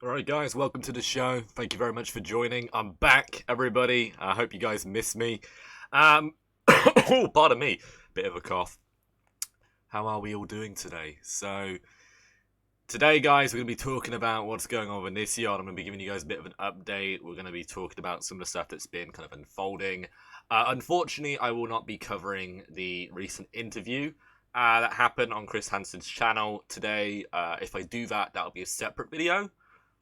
Alright guys, welcome to the show. Thank you very much for joining. I'm back, everybody. I hope you guys miss me. Oh, pardon me. Bit of a cough. How are we all doing today? So, today guys, we're going to be talking about what's going on with Onision. I'm going to be giving you guys a bit of an update. We're going to be talking about some of the stuff that's been kind of unfolding. Unfortunately, I will not be covering the recent interview that happened on Chris Hansen's channel today. If I do that, that'll be a separate video.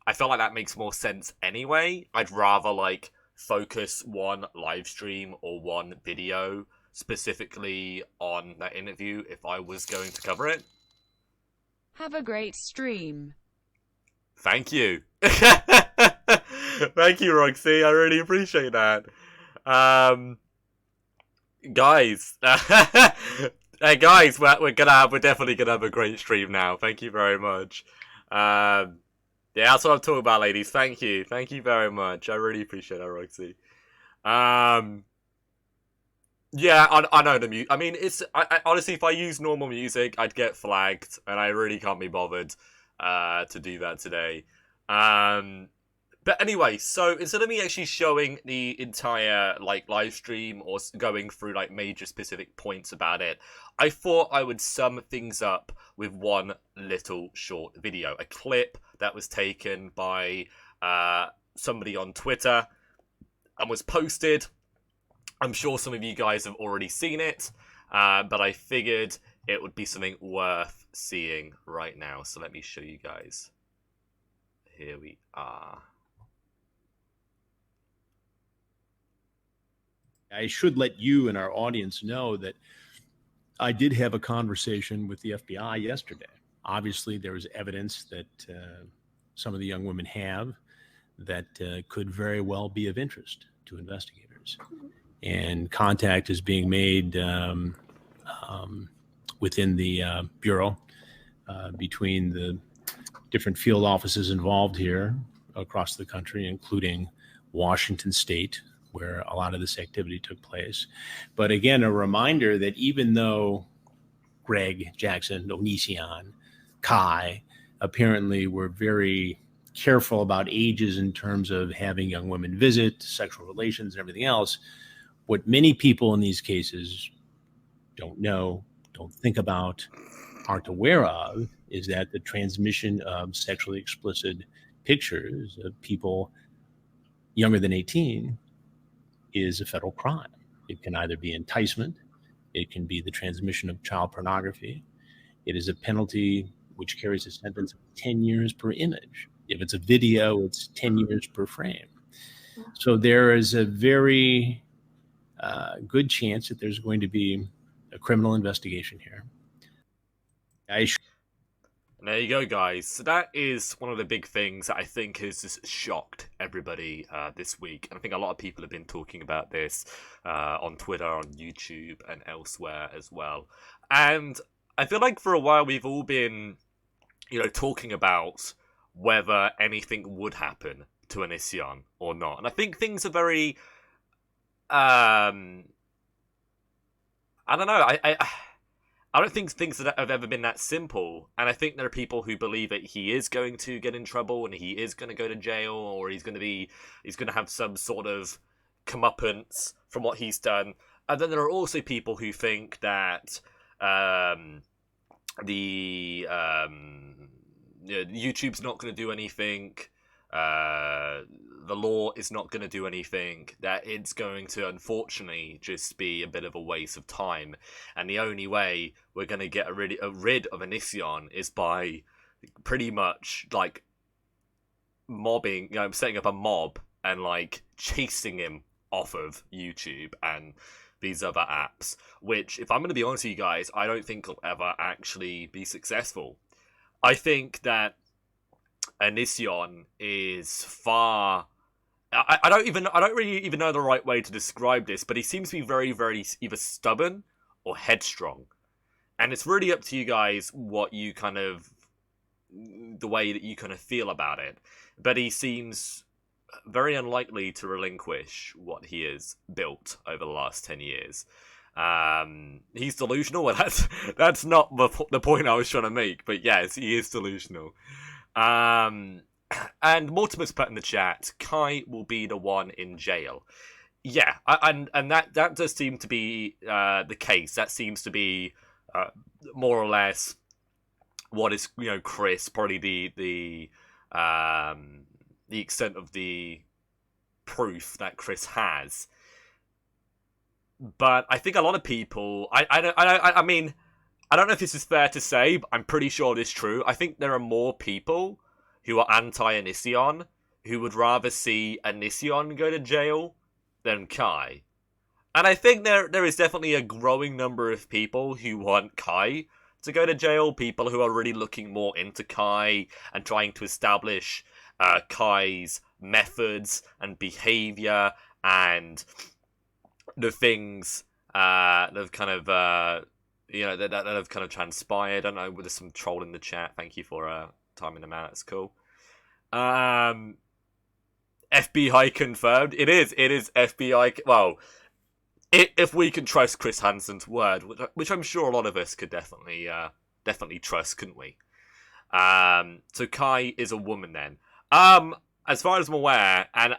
I feel like that makes more sense anyway. I'd rather focus one live stream or one video specifically on that interview if I was going to cover it. Have a great stream. Thank you. Thank you, Roxy. I really appreciate that. Guys. Hey guys, we're definitely gonna have a great stream now. Thank you very much. Yeah, that's what I'm talking about, ladies. Thank you very much. I really appreciate that, Roxy. Yeah, I know the music. I mean, I honestly, if I use normal music, I'd get flagged, and I really can't be bothered to do that today. But anyway, so instead of me actually showing the entire live stream or going through major specific points about it, I thought I would sum things up with one little short video, a clip that was taken by somebody on Twitter and was posted. I'm sure some of you guys have already seen it, but I figured it would be something worth seeing right now. So let me show you guys. Here we are. I should let you and our audience know that I did have a conversation with the FBI yesterday. Obviously, there is evidence that some of the young women have that could very well be of interest to investigators. And contact is being made within the Bureau between the different field offices involved here across the country, including Washington State, where a lot of this activity took place. But again, a reminder that even though Greg, Jackson, Onision, Kai apparently were very careful about ages in terms of having young women visit, sexual relations, and everything else, what many people in these cases don't know, don't think about, aren't aware of, is that the transmission of sexually explicit pictures of people younger than 18 is a federal crime. It can either be enticement, it can be the transmission of child pornography. It is a penalty which carries a sentence of 10 years per image. If it's a video, it's 10 years per frame. So there is a very good chance that there's going to be a criminal investigation here. And there you go, guys. So that is one of the big things that I think has just shocked everybody this week. And I think a lot of people have been talking about this on Twitter, on YouTube, and elsewhere as well. And I feel like for a while we've all been, talking about whether anything would happen to Onision or not. And I think things are very... I don't know. I don't think things have ever been that simple, and I think there are people who believe that he is going to get in trouble and he is going to go to jail, or he's going to have some sort of comeuppance from what he's done. And then there are also people who think that YouTube's not going to do anything. The law is not going to do anything, that it's going to unfortunately just be a bit of a waste of time, and the only way we're going to get rid of Onision is by pretty much mobbing, setting up a mob and chasing him off of YouTube and these other apps, which, if I'm going to be honest with you guys, I don't think will ever actually be successful. I think that Onision is far... I don't really even know the right way to describe this, but he seems to be very, very either stubborn or headstrong. And it's really up to you guys what you the way that you feel about it. But he seems very unlikely to relinquish what he has built over the last 10 years. He's delusional. Well, that's not the point I was trying to make, but yes, he is delusional. And Mortimer's put in the chat, Kai will be the one in jail. Yeah, and that does seem to be the case. That seems to be more or less what is, Chris, probably the extent of the proof that Chris has. But I think a lot of people, I mean, I don't know if this is fair to say, but I'm pretty sure it is true. I think there are more people who are anti-Onision who would rather see Onision go to jail than Kai. And I think there is definitely a growing number of people who want Kai to go to jail, people who are really looking more into Kai and trying to establish Kai's methods and behavior and the things that have kind of that have kind of transpired. I don't know, there's some troll in the chat. Thank you for timing them out. That's cool. FBI confirmed. It is FBI. Well, if we can trust Chris Hansen's word, which I'm sure a lot of us could definitely trust, couldn't we? So Kai is a woman then. As far as I'm aware, and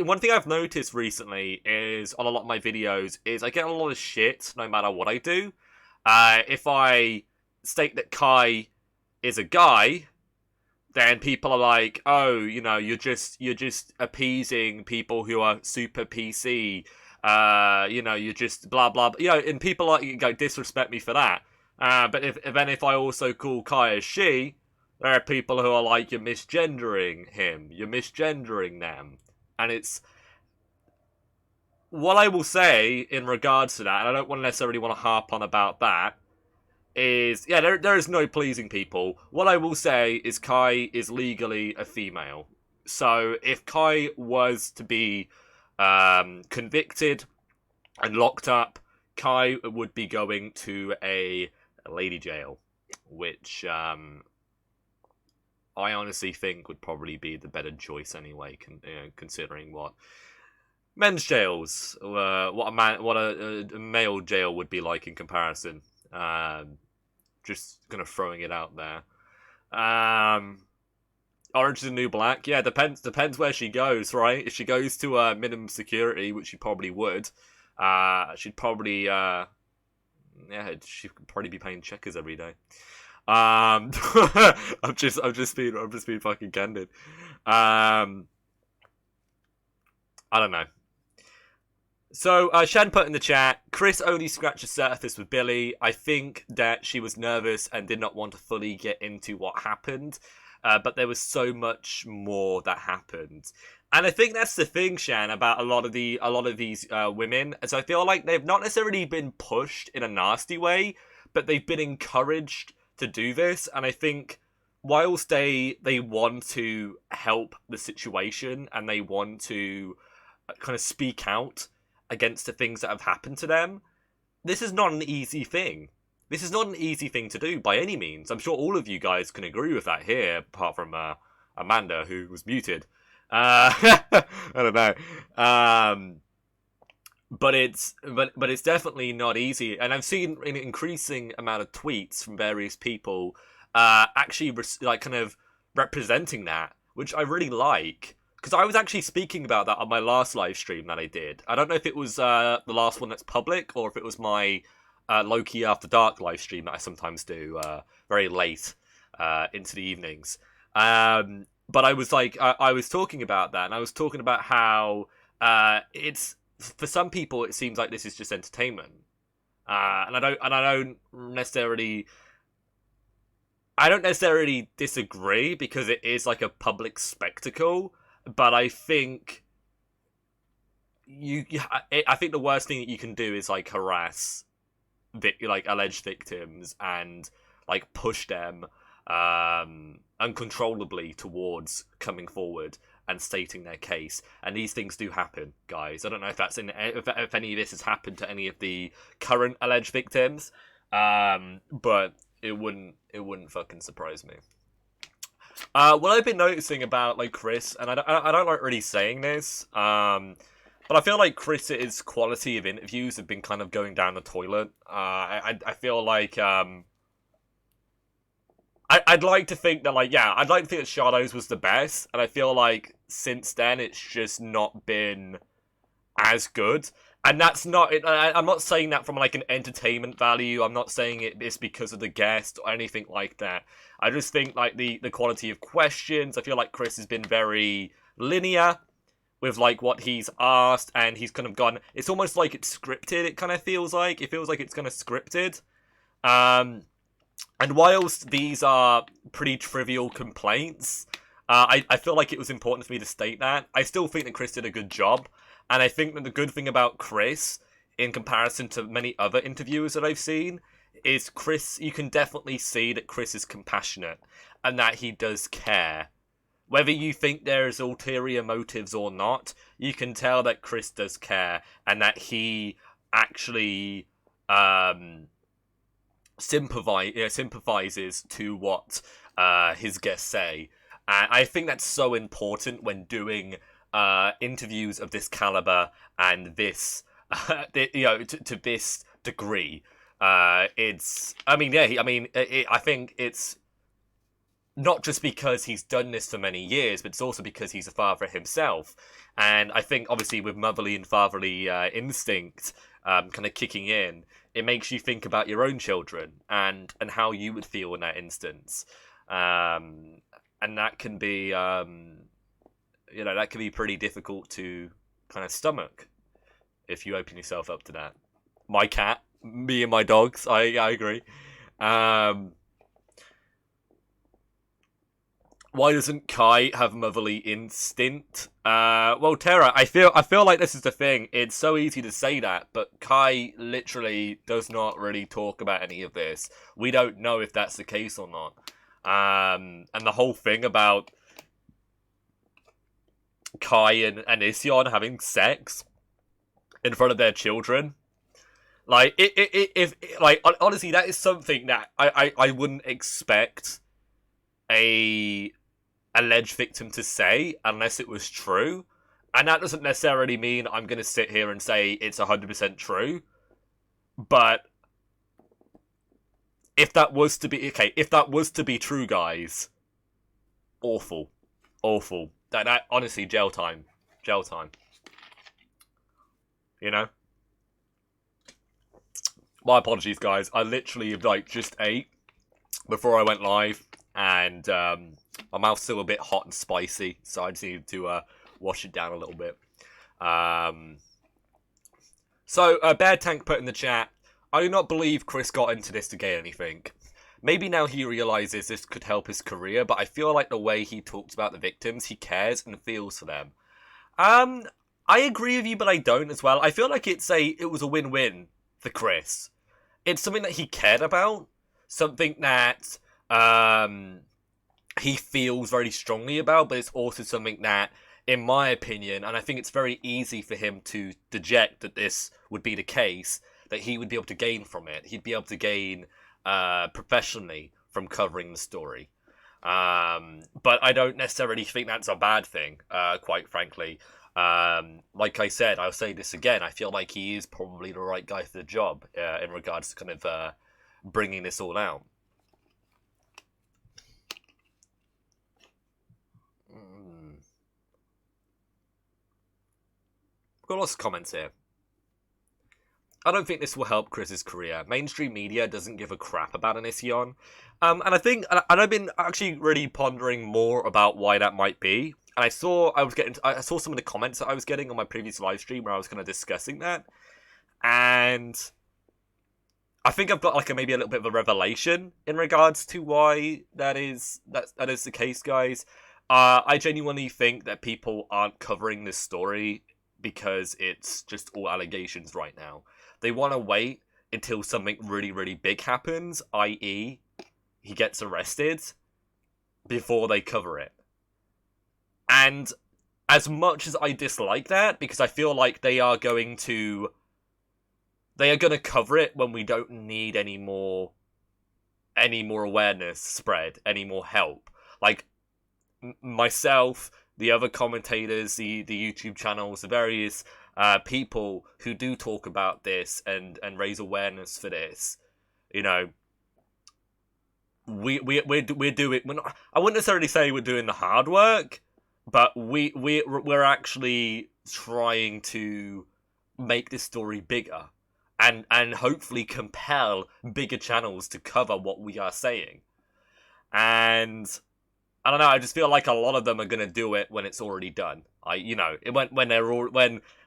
one thing I've noticed recently is on a lot of my videos is I get a lot of shit no matter what I do. If I state that Kai is a guy, then people are like, "Oh, you're just appeasing people who are super PC. You're just blah blah." And people like disrespect me for that. But if I also call Kai a she, there are people who are like, "You're misgendering him. You're misgendering them," and it's what I will say in regards to that. And I don't necessarily want to harp on about that. There is no pleasing people. What I will say is Kai is legally a female. So if Kai was to be convicted and locked up, Kai would be going to a lady jail, which I honestly think would probably be the better choice anyway, considering what men's jails, what a male jail would be like in comparison. Just kind of throwing it out there. Orange is the New Black. Yeah, depends where she goes, right? If she goes to minimum security, which she probably would, she'd probably she could probably be paying checkers every day. I'm just being fucking candid. I don't know. So, Shan put in the chat, Chris only scratched the surface with Billy. I think that she was nervous and did not want to fully get into what happened. But there was so much more that happened. And I think that's the thing, Shan, about a lot of these women. So I feel like they've not necessarily been pushed in a nasty way, but they've been encouraged to do this. And I think whilst they want to help the situation and they want to kind of speak out against the things that have happened to them, this is not an easy thing. This is not an easy thing to do by any means. I'm sure all of you guys can agree with that here, apart from Amanda, who was muted. I don't know. But it's definitely not easy. And I've seen an increasing amount of tweets from various people actually kind of representing that, which I really like. Because I was actually speaking about that on my last live stream that I did. I don't know if it was the last one that's public or if it was my Loki After Dark live stream that I sometimes do very late into the evenings. But I was I was talking about that, and I was talking about how it's, for some people it seems like this is just entertainment, and I don't necessarily disagree, because it is like a public spectacle. But I think I think the worst thing that you can do is like harass alleged victims and like push them uncontrollably towards coming forward and stating their case. And these things do happen, guys. I don't know if if any of this has happened to any of the current alleged victims, but it wouldn't fucking surprise me. What I've been noticing about like Chris, and I don't like really saying this, but I feel like Chris's quality of interviews have been kind of going down the toilet. I feel like I I'd like to think that, like, yeah, I'd like to think that Shadows was the best, and I feel like since then it's just not been as good. And that's not it. I'm not saying that from like an entertainment value. I'm not saying it's because of the guest or anything like that. I just think like the quality of questions. I feel like Chris has been very linear with like what he's asked, and he's kind of gone. It's almost like it's scripted. It kind of feels like it's kind of scripted. And whilst these are pretty trivial complaints, I feel like it was important for me to state that. I still think that Chris did a good job. And I think that the good thing about Chris, in comparison to many other interviewers that I've seen, is Chris, you can definitely see that Chris is compassionate and that he does care. Whether you think there's ulterior motives or not, you can tell that Chris does care and that he actually sympathizes to what his guests say. And I think that's so important when doing interviews of this caliber and this, to this degree. I think it's not just because he's done this for many years, but it's also because he's a father himself. And I think, obviously, with motherly and fatherly instinct kind of kicking in, it makes you think about your own children and how you would feel in that instance. And that can be, that can be pretty difficult to kind of stomach if you open yourself up to that. My cat, me and my dogs, I agree. Why doesn't Kai have motherly instinct? Well, Tara, I feel like this is the thing. It's so easy to say that, but Kai literally does not really talk about any of this. We don't know if that's the case or not. And the whole thing about Kai and Isyon having sex in front of their children, like honestly, that is something that I wouldn't expect a alleged victim to say unless it was true. And that doesn't necessarily mean I'm going to sit here and say it's 100% true. But if that was to be true, guys, awful. That honestly, jail time. You know? My apologies, guys. I literally just ate before I went live, and my mouth's still a bit hot and spicy, so I just need to wash it down a little bit. So, Bear Tank put in the chat, I do not believe Chris got into this to gain anything. Maybe now he realizes this could help his career, but I feel like the way he talks about the victims, he cares and feels for them. I agree with you, but I don't as well. I feel like it was a win-win for Chris. It's something that he cared about, something that he feels very strongly about, but it's also something that, in my opinion, and I think it's very easy for him to deject that this would be the case, that he would be able to gain from it. He'd be able to gain professionally from covering the story. But I don't necessarily think that's a bad thing, quite frankly. Like I said, I'll say this again, I feel like he is probably the right guy for the job in regards to kind of bringing this all out. We've got lots of comments here. I don't think this will help Chris's career. Mainstream media doesn't give a crap about Onision. And I think, and I've been actually really pondering more about why that might be. And I saw some of the comments that I was getting on my previous live stream where I was kind of discussing that. And I think I've got maybe a little bit of a revelation in regards to why that is the case, guys. I genuinely think that people aren't covering this story because it's just all allegations right now. They want to wait until something really, really big happens, i.e. he gets arrested, before they cover it. And as much as I dislike that, because I feel like they are going to cover it when we don't need any more awareness spread, any more help. Like, myself, the other commentators, the YouTube channels, the various people who do talk about this and raise awareness for this, we're doing. I wouldn't necessarily say we're doing the hard work, but we're actually trying to make this story bigger, and hopefully compel bigger channels to cover what we are saying. And I don't know. I just feel like a lot of them are gonna do it when it's already done.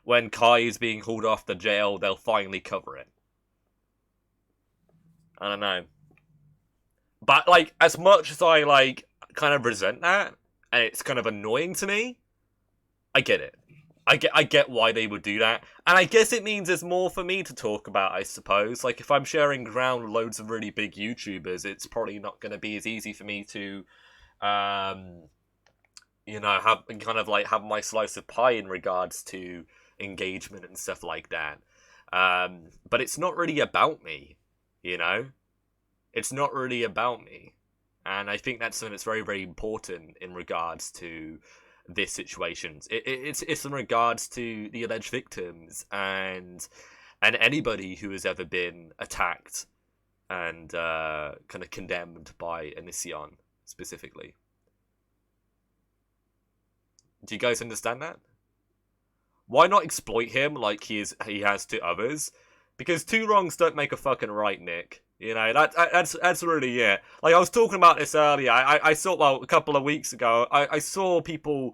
When Kai is being hauled off the jail, they'll finally cover it. I don't know. But, like, as much as I, like, kind of resent that, and it's kind of annoying to me, I get it. I get why they would do that. And I guess it means there's more for me to talk about, I suppose. Like, if I'm sharing ground with loads of really big YouTubers, it's probably not going to be as easy for me to, have my slice of pie in regards to engagement and stuff like that. But it's not really about me, you know? It's not really about me. And I think that's something that's very, very important in regards to this situation. It's in regards to the alleged victims and anybody who has ever been attacked and kind of condemned by Onision specifically. Do you guys understand that? Why not exploit him like he has to others? Because two wrongs don't make a fucking right, Nick. You know, that's really it. Like, I was talking about this earlier. I saw, well, a couple of weeks ago, I saw people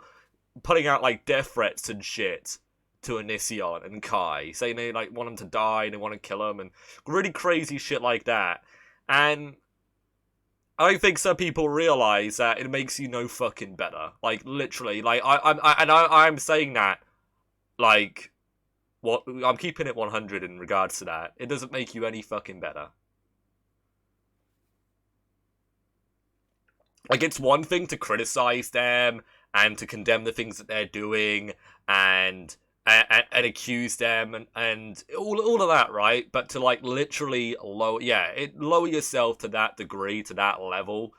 putting out, like, death threats and shit to Onision and Kai, saying they, like, want him to die and they want to kill him, and really crazy shit like that. And I think some people realize that it makes you no fucking better. Like, literally. Like, I'm saying that, like, what I'm keeping it 100 in regards to that. It doesn't make you any fucking better. Like, it's one thing to criticize them and to condemn the things that they're doing and accuse them and all of that, right? But to, like, literally lower yourself to that degree, to that level,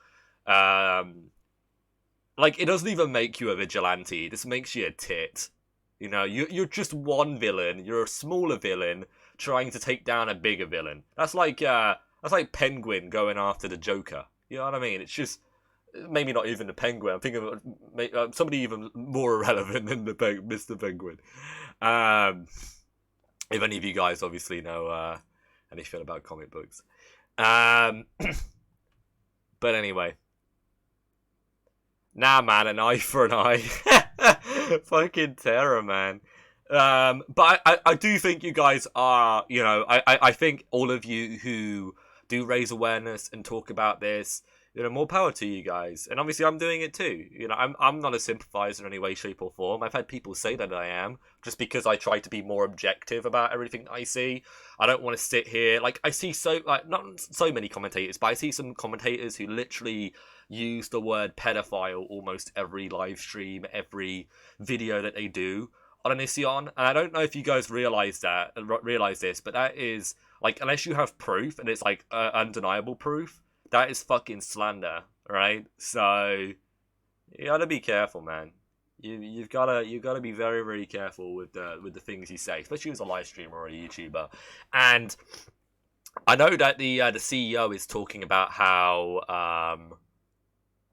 like, it doesn't even make you a vigilante. It just makes you a tit. You know, you're just one villain. You're a smaller villain trying to take down a bigger villain. That's like Penguin going after the Joker. You know what I mean? It's just maybe not even the Penguin. I'm thinking of somebody even more irrelevant than Mr. Penguin. If any of you guys obviously know anything about comic books. But anyway. Nah, man, an eye for an eye. Fucking terror, man. But I do think you guys are, you know, I think all of you who do raise awareness and talk about this, you know, more power to you guys. And obviously I'm doing it too. You know, I'm not a sympathizer in any way, shape or form. I've had people say that I am, just because I try to be more objective about everything I see. I don't want to sit here, like, I see not so many commentators, but I see some commentators who literally use the word pedophile almost every live stream, every video that they do on Onision. And I don't know if you guys realize this, but that is, like, unless you have proof, and it's, like, undeniable proof, that is fucking slander, right? So you gotta be careful, man. You've gotta be very, very careful with the things you say, especially as a live streamer or a YouTuber. And I know that the CEO is talking about how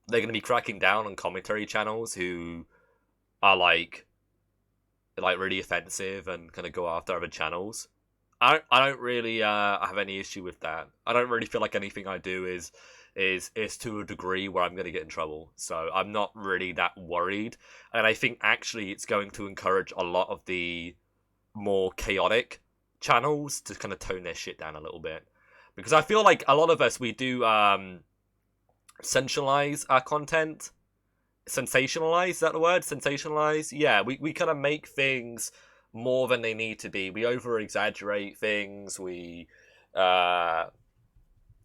they're gonna be cracking down on commentary channels who are like really offensive and kind of go after other channels. I don't really have any issue with that. I don't really feel like anything I do is to a degree where I'm going to get in trouble. So I'm not really that worried. And I think actually it's going to encourage a lot of the more chaotic channels to kind of tone their shit down a little bit. Because I feel like a lot of us, we do sensationalize our content. Sensationalize, is that the word? Sensationalize? Yeah, we kind of make things more than they need to be. We over exaggerate things. We do. I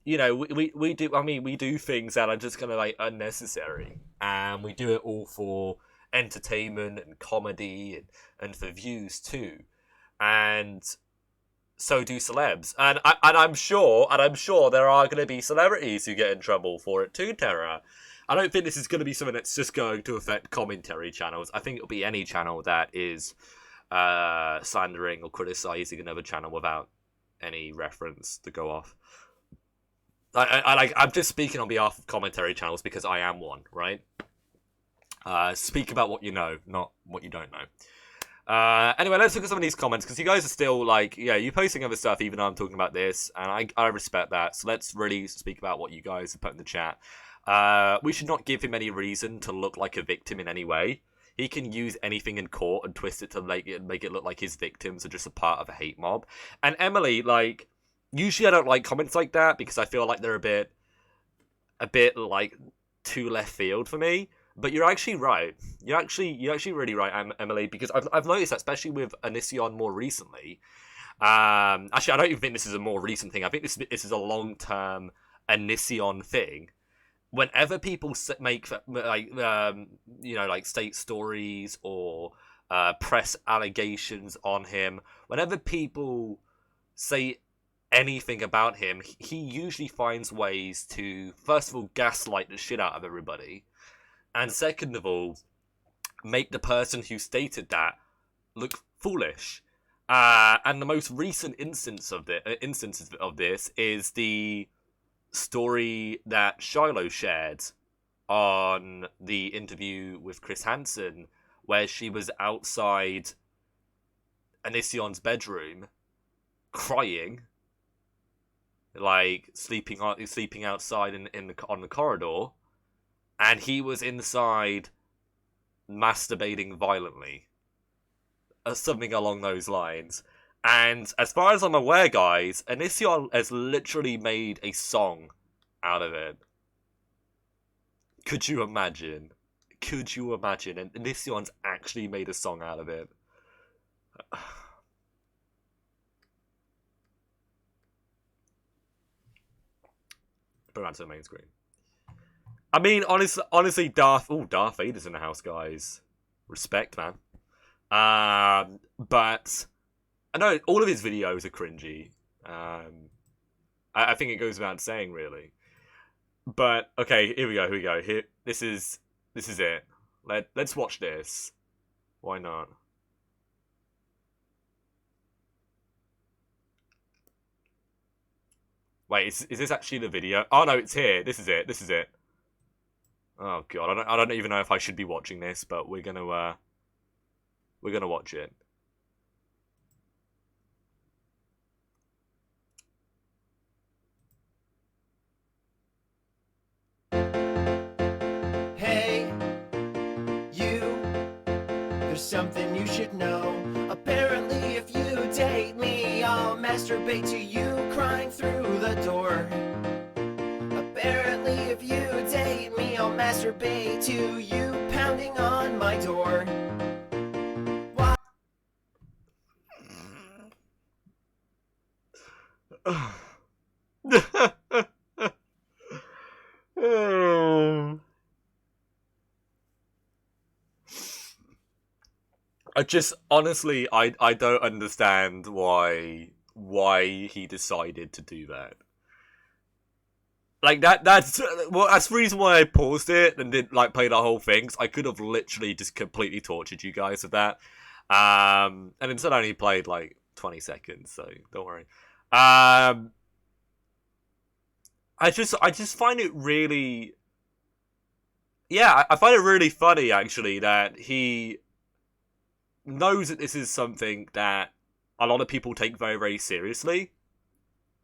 mean, we do things that are just kind of like unnecessary, and we do it all for entertainment and comedy and for views too. And so do celebs, and I'm sure there are going to be celebrities who get in trouble for it too, Terra. I don't think this is going to be something that's just going to affect commentary channels. I think it'll be any channel that is slandering or criticizing another channel without any reference to go off. I'm just speaking on behalf of commentary channels because I am one, right? Speak about what you know, not what you don't know. Anyway, let's look at some of these comments, because you guys are still like, yeah, you're posting other stuff even though I'm talking about this, and I respect that. So let's really speak about what you guys have put in the chat. We should not give him any reason to look like a victim in any way. He can use anything in court and twist it to make it look like his victims are just a part of a hate mob. And Emily, like, usually I don't like comments like that because I feel like they're a bit like too left field for me. But you're actually right. You're actually really right, Emily, because I've noticed that, especially with Onision more recently. Actually, I don't even think this is a more recent thing. I think this is a long-term Onision thing. Whenever people make like state stories or press allegations on him, whenever people say anything about him, he usually finds ways to, first of all, gaslight the shit out of everybody, and second of all, make the person who stated that look foolish. And the most recent instances of this is the story that Shiloh shared on the interview with Chris Hansen, where she was outside Onision's bedroom crying, like sleeping outside on the corridor, and he was inside masturbating violently, something along those lines. And as far as I'm aware, guys, Onision has literally made a song out of it. Could you imagine? And Onision's actually made a song out of it. Put it onto the main screen. I mean, honestly, Darth Vader's in the house, guys. Respect, man. But I know all of his videos are cringy. I think it goes without saying, really. But okay, here we go. Here, this is it. Let's watch this. Why not? Wait, is this actually the video? Oh no, it's here. This is it. Oh god, I don't even know if I should be watching this, but we're gonna watch it. Hey, you, there's something you should know. Apparently, if you date me, I'll masturbate to you crying through the door. Apparently, if you date me, I'll masturbate to you pounding on my door. Why? I just honestly, I don't understand why he decided to do that. Like that's the reason why I paused it and didn't like play the whole thing. I could have literally just completely tortured you guys with that. And instead I only played like 20 seconds, so don't worry. I just find it really, yeah, I find it really funny actually that he knows that this is something that a lot of people take very, very seriously.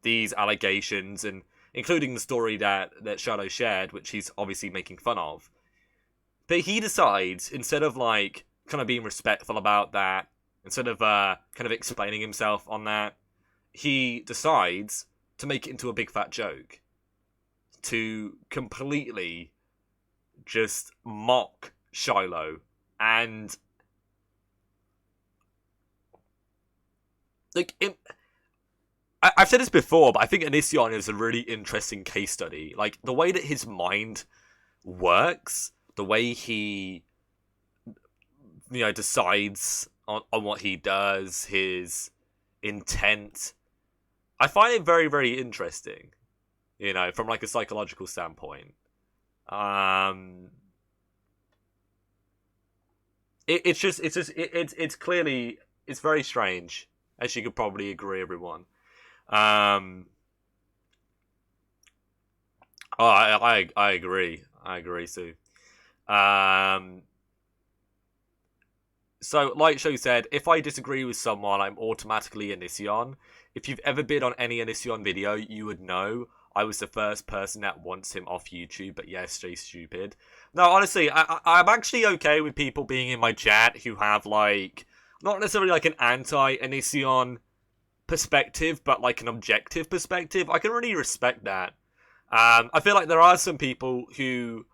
These allegations, and including the story that Shadow shared, which he's obviously making fun of. But he decides, instead of like kind of being respectful about that, instead of kind of explaining himself on that, he decides to make it into a big fat joke. To completely just mock Shiloh. And like, I've said this before, but I think Onision is a really interesting case study. Like, the way that his mind works, the way he, decides on what he does, his intent, I find it very, very interesting, from like a psychological standpoint. It's clearly, it's very strange, as you could probably agree, everyone. Oh, I agree. I agree, Sue. Um, so, like Sho said, if I disagree with someone, I'm automatically a Onision. If you've ever been on any Onision video, you would know I was the first person that wants him off YouTube, but yes, Jay's stupid. No, honestly, I'm actually okay with people being in my chat who have, like, not necessarily like an anti-Onision perspective, but like an objective perspective. I can really respect that. I feel like there are some people who,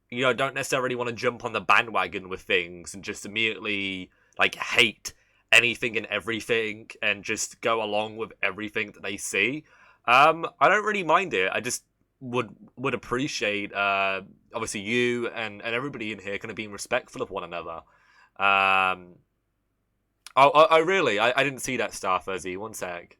you know, don't necessarily want to jump on the bandwagon with things and just immediately like hate anything and everything and just go along with everything that they see. I don't really mind it. I just would appreciate obviously you and everybody in here kind of being respectful of one another. I really I didn't see that star fuzzy. One sec.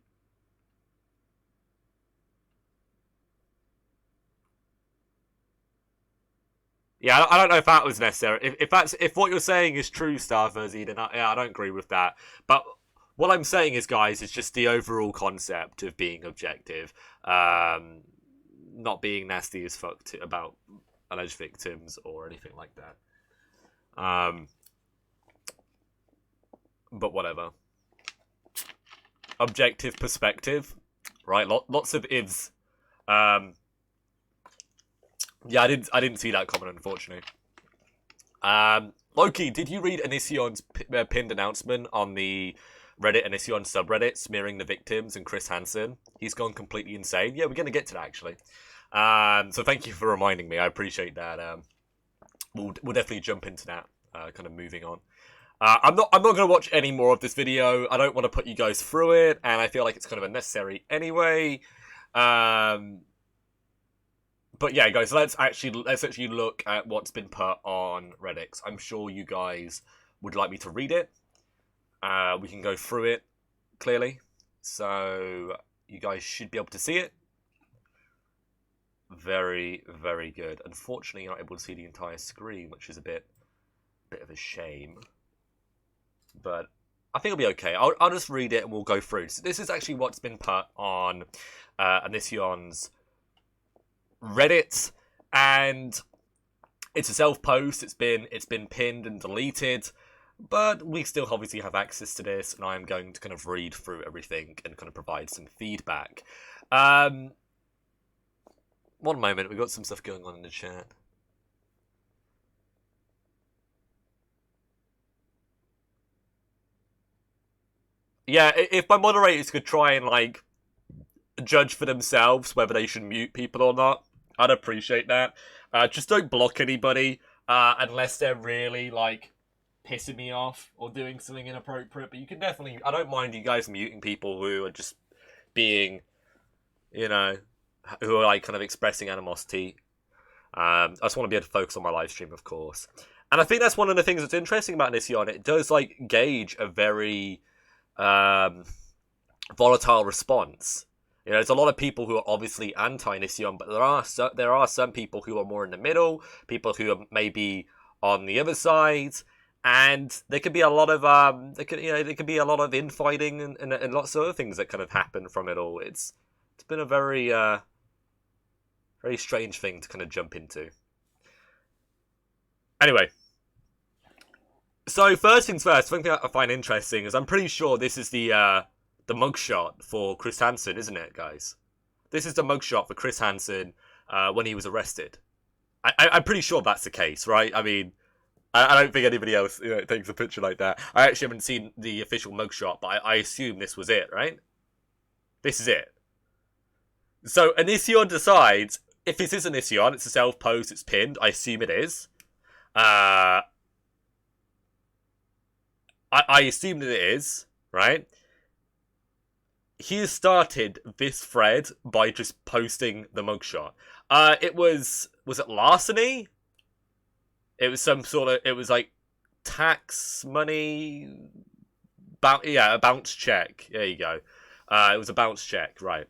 Yeah, I don't know if that was necessary. If what you're saying is true, Star Fuzzy, then I don't agree with that. But what I'm saying is, guys, is just the overall concept of being objective, not being nasty as fuck about alleged victims or anything like that. But whatever. Objective perspective, right? Lots of ifs. Yeah, I didn't see that comment, unfortunately. Loki, did you read Onision's pinned announcement on the Reddit Onision subreddit smearing the victims and Chris Hansen? He's gone completely insane. Yeah, we're going to get to that, actually. So thank you for reminding me. I appreciate that. We'll definitely jump into that, kind of moving on. I'm not going to watch any more of this video. I don't want to put you guys through it, and I feel like it's kind of unnecessary anyway. But yeah, guys, let's actually look at what's been put on Reddit. I'm sure you guys would like me to read it. We can go through it clearly, so you guys should be able to see it. Very, very good. Unfortunately, you're not able to see the entire screen, which is a bit of a shame. But I think it'll be okay. I'll just read it and we'll go through. So this is actually what's been put on Onision's Reddit, and it's a self-post. It's been pinned and deleted, but we still obviously have access to this, and I'm going to kind of read through everything and kind of provide some feedback. One moment, we've got some stuff going on in the chat. Yeah, if my moderators could try and like judge for themselves whether they should mute people or not, I'd appreciate that. Just don't block anybody unless they're really like pissing me off or doing something inappropriate. But you can definitely, I don't mind you guys muting people who are just being, you know, who are like kind of expressing animosity. I just want to be able to focus on my live stream, of course. And I think that's one of the things that's interesting about Onision. It does like gauge a very volatile response. You know, there's a lot of people who are obviously anti-Onision, but there are some people who are more in the middle, people who are maybe on the other side, and there could be a lot of there could be a lot of infighting and lots of other things that kind of happen from it all. It's been a very very strange thing to kind of jump into. Anyway, so first things first, something I find interesting is I'm pretty sure this is the mugshot for Chris Hansen, isn't it, guys? This is the mugshot for Chris Hansen when he was arrested. I'm pretty sure that's the case, right? I mean, I don't think anybody else takes a picture like that. I actually haven't seen the official mugshot, but I assume this was it, right? This is it. So Onision decides, if this is Onision, it's a self-post, it's pinned, I assume it is. I assume that it is, right? He has started this thread by just posting the mugshot. It was it larceny? It was some sort of, it was like tax money, a bounce check. There you go. It was a bounce check, right?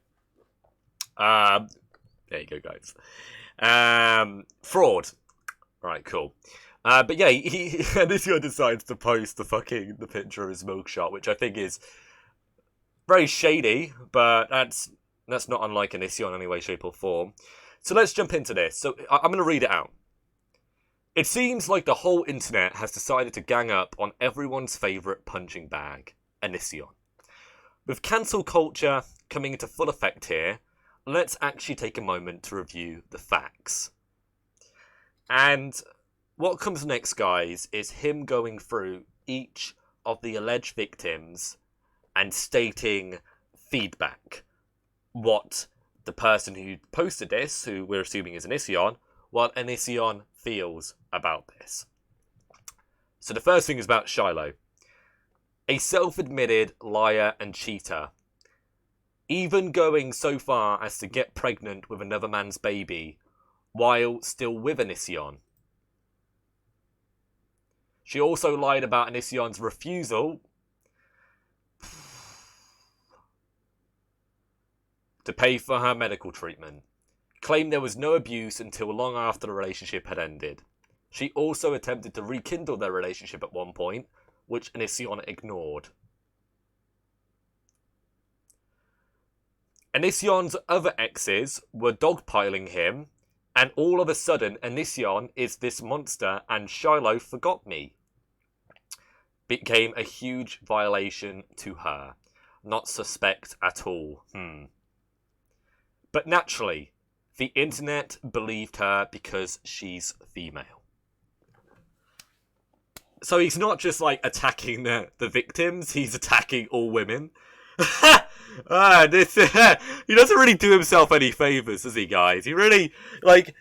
There you go, guys. Fraud. Right, cool. But yeah, this guy decides to post the picture of his mugshot, which I think is very shady, but that's not unlike Onision in any way, shape, or form. So let's jump into this. So I'm going to read it out. It seems like the whole internet has decided to gang up on everyone's favourite punching bag, Onision. With cancel culture coming into full effect here, let's actually take a moment to review the facts. And what comes next, guys, is him going through each of the alleged victims and stating feedback. What the person who posted this, who we're assuming is Onision, what Onision feels about this. So the first thing is about Shiloh. A self-admitted liar and cheater. Even going so far as to get pregnant with another man's baby while still with Onision. She also lied about Onision's refusal to pay for her medical treatment. Claimed there was no abuse until long after the relationship had ended. She also attempted to rekindle their relationship at one point, which Onision ignored. Onision's other exes were dogpiling him, and all of a sudden Onision is this monster and Shiloh forgot me. Became a huge violation to her. Not suspect at all. But naturally, the internet believed her because she's female. So he's not just like attacking the victims, he's attacking all women. He doesn't really do himself any favours, does he, guys? He really, like,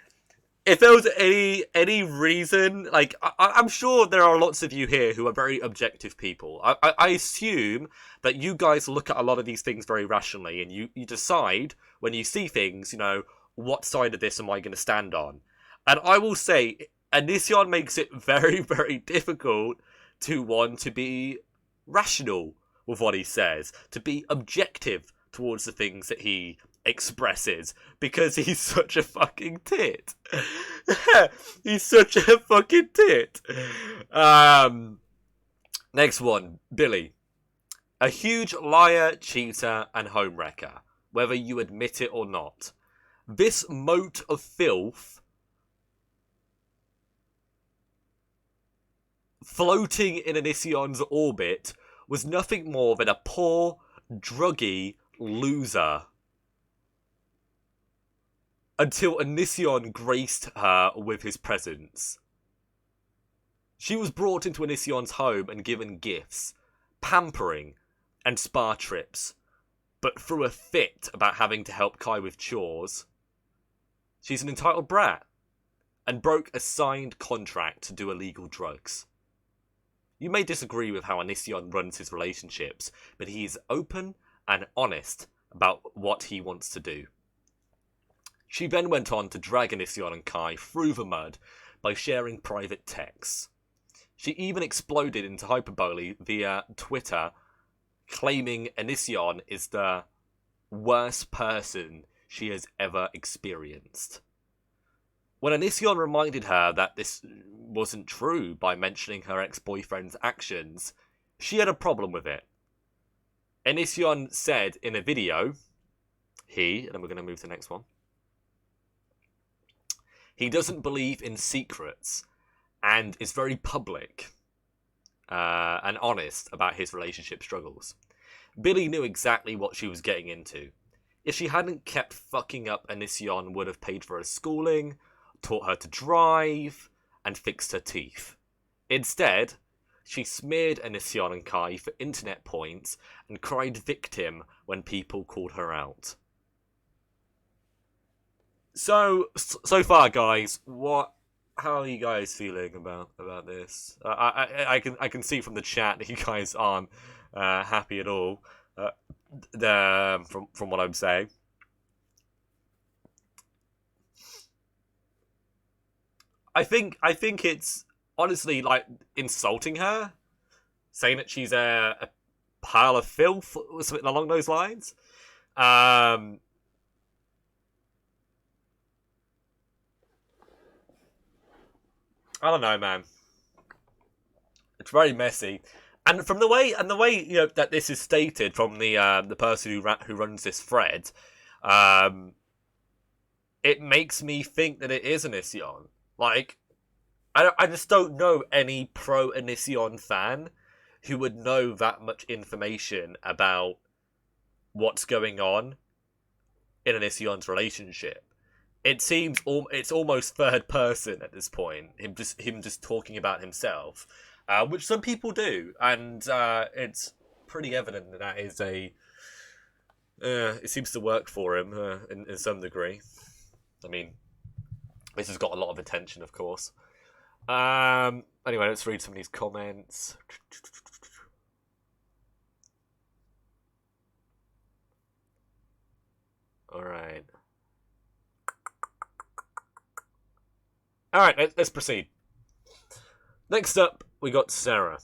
if there was any reason, like, I'm sure there are lots of you here who are very objective people. I assume that you guys look at a lot of these things very rationally, and you decide, when you see things, you know, what side of this am I going to stand on? And I will say, Onision makes it very, very difficult to be rational with what he says, to be objective towards the things that he expresses, because he's such a fucking tit. He's such a fucking tit. Next one, Billy. A huge liar, cheater, and homewrecker, whether you admit it or not. This mote of filth floating in Onision's orbit was nothing more than a poor, druggy loser. Until Onision graced her with his presence. She was brought into Onision's home and given gifts, pampering, and spa trips, but threw a fit about having to help Kai with chores. She's an entitled brat, and broke a signed contract to do illegal drugs. You may disagree with how Onision runs his relationships, but he is open and honest about what he wants to do. She then went on to drag Onision and Kai through the mud by sharing private texts. She even exploded into hyperbole via Twitter, claiming Onision is the worst person she has ever experienced. When Onision reminded her that this wasn't true by mentioning her ex-boyfriend's actions, she had a problem with it. Onision said in a video, and then we're going to move to the next one, he doesn't believe in secrets and is very public and honest about his relationship struggles. Billy knew exactly what she was getting into. If she hadn't kept fucking up, Onision would have paid for her schooling, taught her to drive, and fixed her teeth. Instead, she smeared Onision and Kai for internet points and cried victim when people called her out. So far, guys, how are you guys feeling about this? I can see from the chat that you guys aren't happy at all from what I'm saying. I think it's honestly like insulting her, saying that she's a pile of filth or something along those lines. I don't know, man. It's very messy, and from the way you know that this is stated from the person who runs this thread, it makes me think that it is Onision. Like, I just don't know any pro Onision fan who would know that much information about what's going on in Onision's relationship. It seems it's almost third person at this point. Him just talking about himself, which some people do, and it's pretty evident that is a. It seems to work for him in some degree. I mean, this has got a lot of attention, of course. Anyway, let's read some of these comments. All right. All right, let's proceed. Next up, we got Sarah.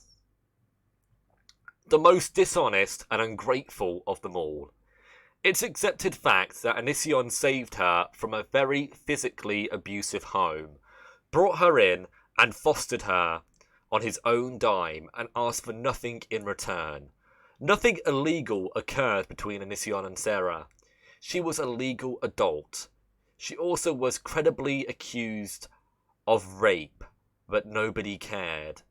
The most dishonest and ungrateful of them all. It's accepted fact that Onision saved her from a very physically abusive home, brought her in and fostered her on his own dime and asked for nothing in return. Nothing illegal occurred between Onision and Sarah. She was a legal adult. She also was credibly accused of rape, but nobody cared.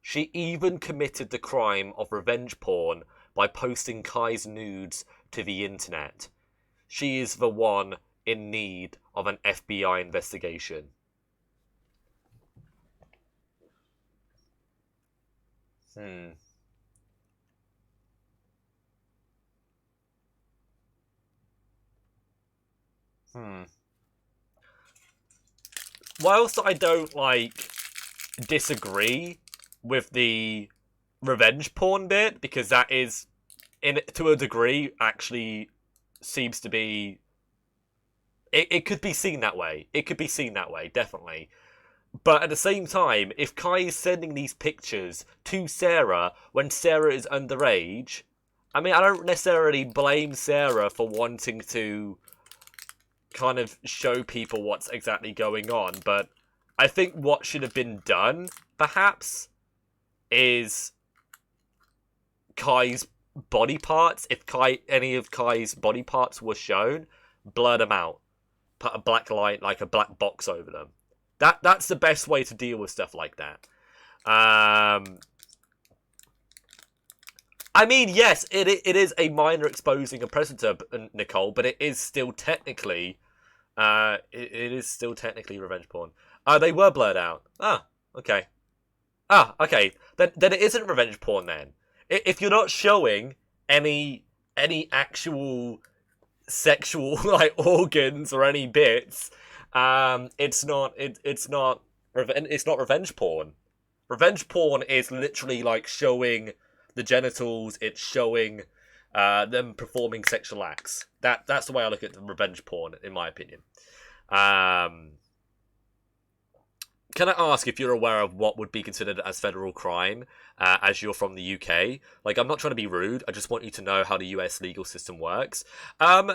She even committed the crime of revenge porn by posting Kai's nudes to the internet. She is the one in need of an FBI investigation. Whilst I don't disagree with the revenge porn bit, because that is, to a degree, actually seems to be. It could be seen that way. It could be seen that way, definitely. But at the same time, if Kai is sending these pictures to Sarah when Sarah is underage, I mean, I don't necessarily blame Sarah for wanting to kind of show people what's exactly going on, but I think what should have been done, perhaps, is Kai's body parts. If any of Kai's body parts were shown, blur them out. Put a black light, like a black box over them. That's the best way to deal with stuff like that. I mean, yes, it is a minor exposing a predator, Nicole, but it is still technically, it is still technically revenge porn. They were blurred out. Okay. Okay. Then it isn't revenge porn then. If you're not showing any actual sexual organs or any bits, it's not revenge porn. Revenge porn is literally showing the genitals. It's showing them performing sexual acts. That's the way I look at the revenge porn, in my opinion. Can I ask if you're aware of what would be considered as federal crime, as you're from the UK? I'm not trying to be rude. I just want you to know how the US legal system works.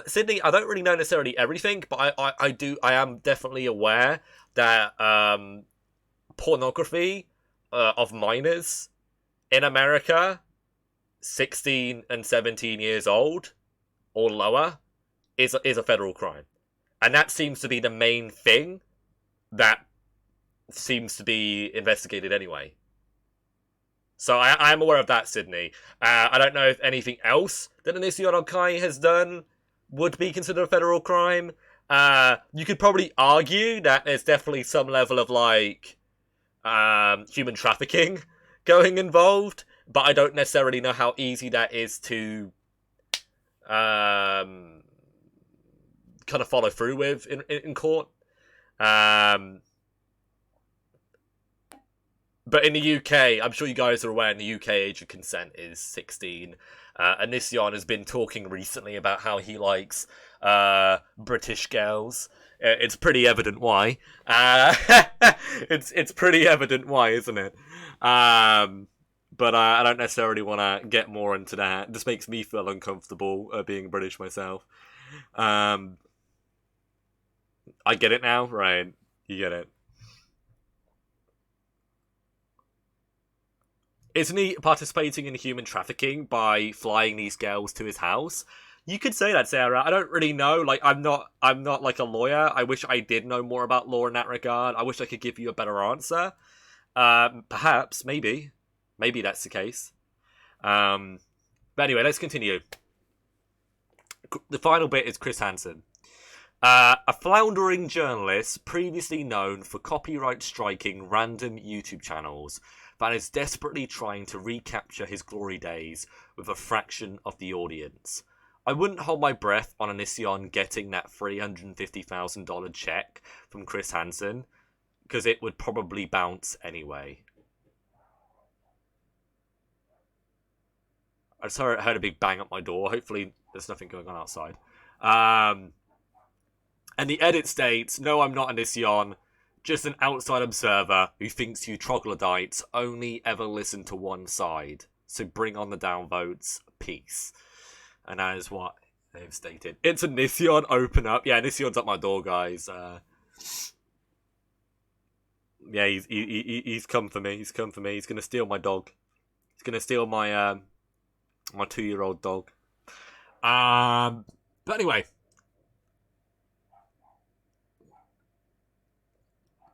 Sydney, I don't really know necessarily everything, but I am definitely aware that pornography of minors in America, 16 and 17 years old or lower, is a federal crime, and that seems to be the main thing that seems to be investigated anyway. So I am aware of that, Sydney. I don't know if anything else that Onision Kai has done would be considered a federal crime. You could probably argue that there's definitely some level of human trafficking going involved, but I don't necessarily know how easy that is to kind of follow through with in court. But in the UK, I'm sure you guys are aware, in the UK, age of consent is 16. Onision has been talking recently about how he likes British girls. It's pretty evident why. It's pretty evident why, isn't it? But I don't necessarily want to get more into that. It just makes me feel uncomfortable being British myself. I get it now, right? You get it. Isn't he participating in human trafficking by flying these girls to his house? You could say that, Sarah. I don't really know. Like, I'm not like a lawyer. I wish I did know more about law in that regard. I wish I could give you a better answer. Perhaps, maybe that's the case. But anyway, let's continue. The final bit is Chris Hansen. A floundering journalist previously known for copyright striking random YouTube channels that is desperately trying to recapture his glory days with a fraction of the audience. I wouldn't hold my breath on Onision getting that $350,000 check from Chris Hansen, because it would probably bounce anyway. I just heard a big bang at my door. Hopefully there's nothing going on outside. And the edit states, no, I'm not Onision, just an outside observer who thinks you troglodytes only ever listen to one side. So bring on the downvotes. Peace. And that is what they've stated. It's Onision, open up. Yeah, Onision's at my door, guys. Yeah, he's come for me. He's come for me. He's gonna steal my dog. He's gonna steal my my 2-year-old dog. But anyway,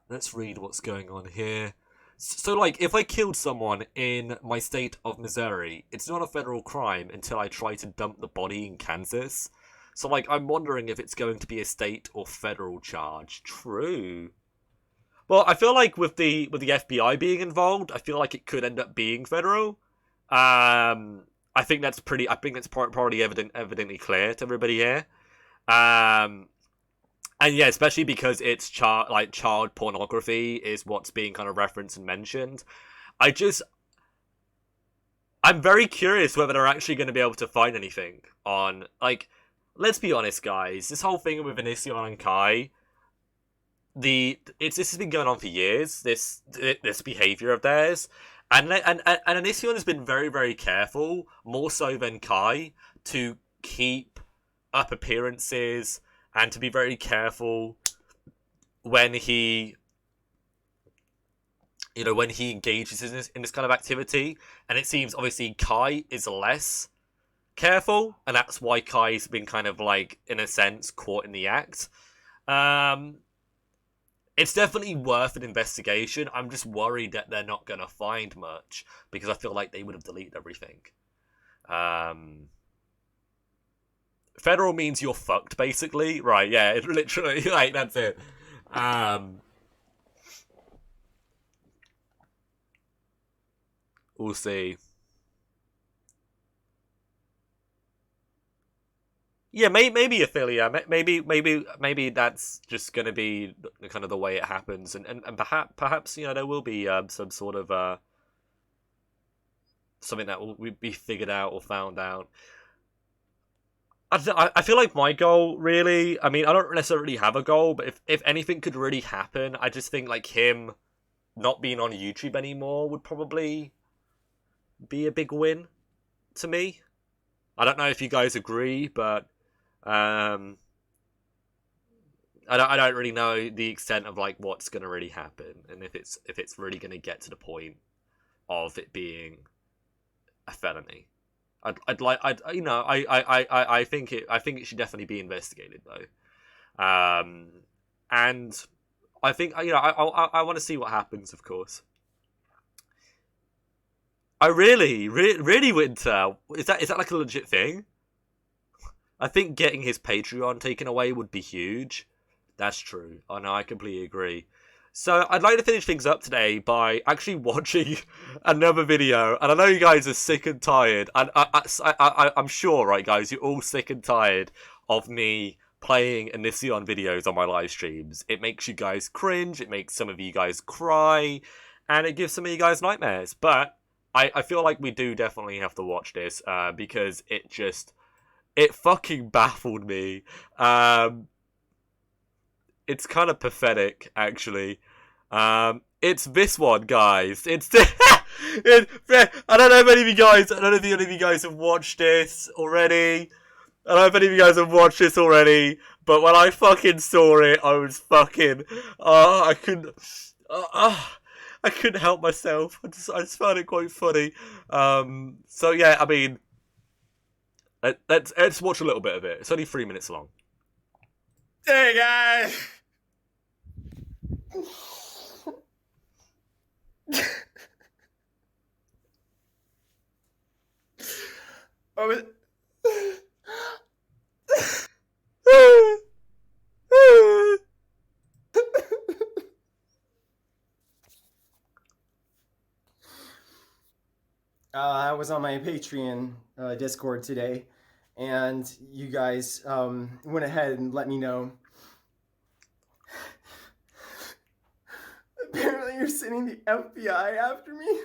let's read what's going on here. So, like, if I killed someone in my state of Missouri, it's not a federal crime until I try to dump the body in Kansas. So, like, I'm wondering if it's going to be a state or federal charge. True. Well, I feel like with the FBI being involved, I feel like it could end up being federal. I think that's probably evidently clear to everybody here. And yeah, especially because it's child pornography is what's being kind of referenced and mentioned. I'm very curious whether they're actually going to be able to find anything on, like, let's be honest, guys. This whole thing with Onision and Kai, this has been going on for years. This behavior of theirs, and Onision has been very, very careful, more so than Kai, to keep up appearances and to be very careful when he engages in this kind of activity. And it seems obviously Kai is less careful, and that's why Kai's been kind of like, in a sense, caught in the act. It's definitely worth an investigation. I'm just worried that they're not going to find much, because I feel like they would have deleted everything. Federal means you're fucked, basically. Right, yeah, it literally, like, that's it. We'll see. Yeah, maybe affiliate. Maybe that's just going to be kind of the way it happens, and perhaps there will be some sort of something that will be figured out or found out. I feel like my goal, really, I mean, I don't necessarily have a goal, but if anything could really happen, I just think, like, him not being on YouTube anymore would probably be a big win to me. I don't know if you guys agree, but I don't really know the extent of, like, what's going to really happen, and if it's really going to get to the point of it being a felony. I think it should definitely be investigated, though. And I think I want to see what happens, of course. I really, Winter, is that like a legit thing? I think getting his Patreon taken away would be huge. That's true. Oh no, I completely agree. So I'd like to finish things up today by actually watching another video. And I know you guys are sick and tired. And I'm sure, right, guys, you're all sick and tired of me playing Onision videos on my live streams. It makes you guys cringe. It makes some of you guys cry. And it gives some of you guys nightmares. But I feel like we do definitely have to watch this because it fucking baffled me. It's kind of pathetic, actually. It's this one, guys. I don't know if any of you guys have watched this already. But when I fucking saw it, I was fucking... I couldn't help myself. I just found it quite funny. So yeah, I mean... Let's watch a little bit of it. It's only 3 minutes long. Hey guys. I was on my Patreon Discord today, and you guys went ahead and let me know. Apparently you're sending the FBI after me.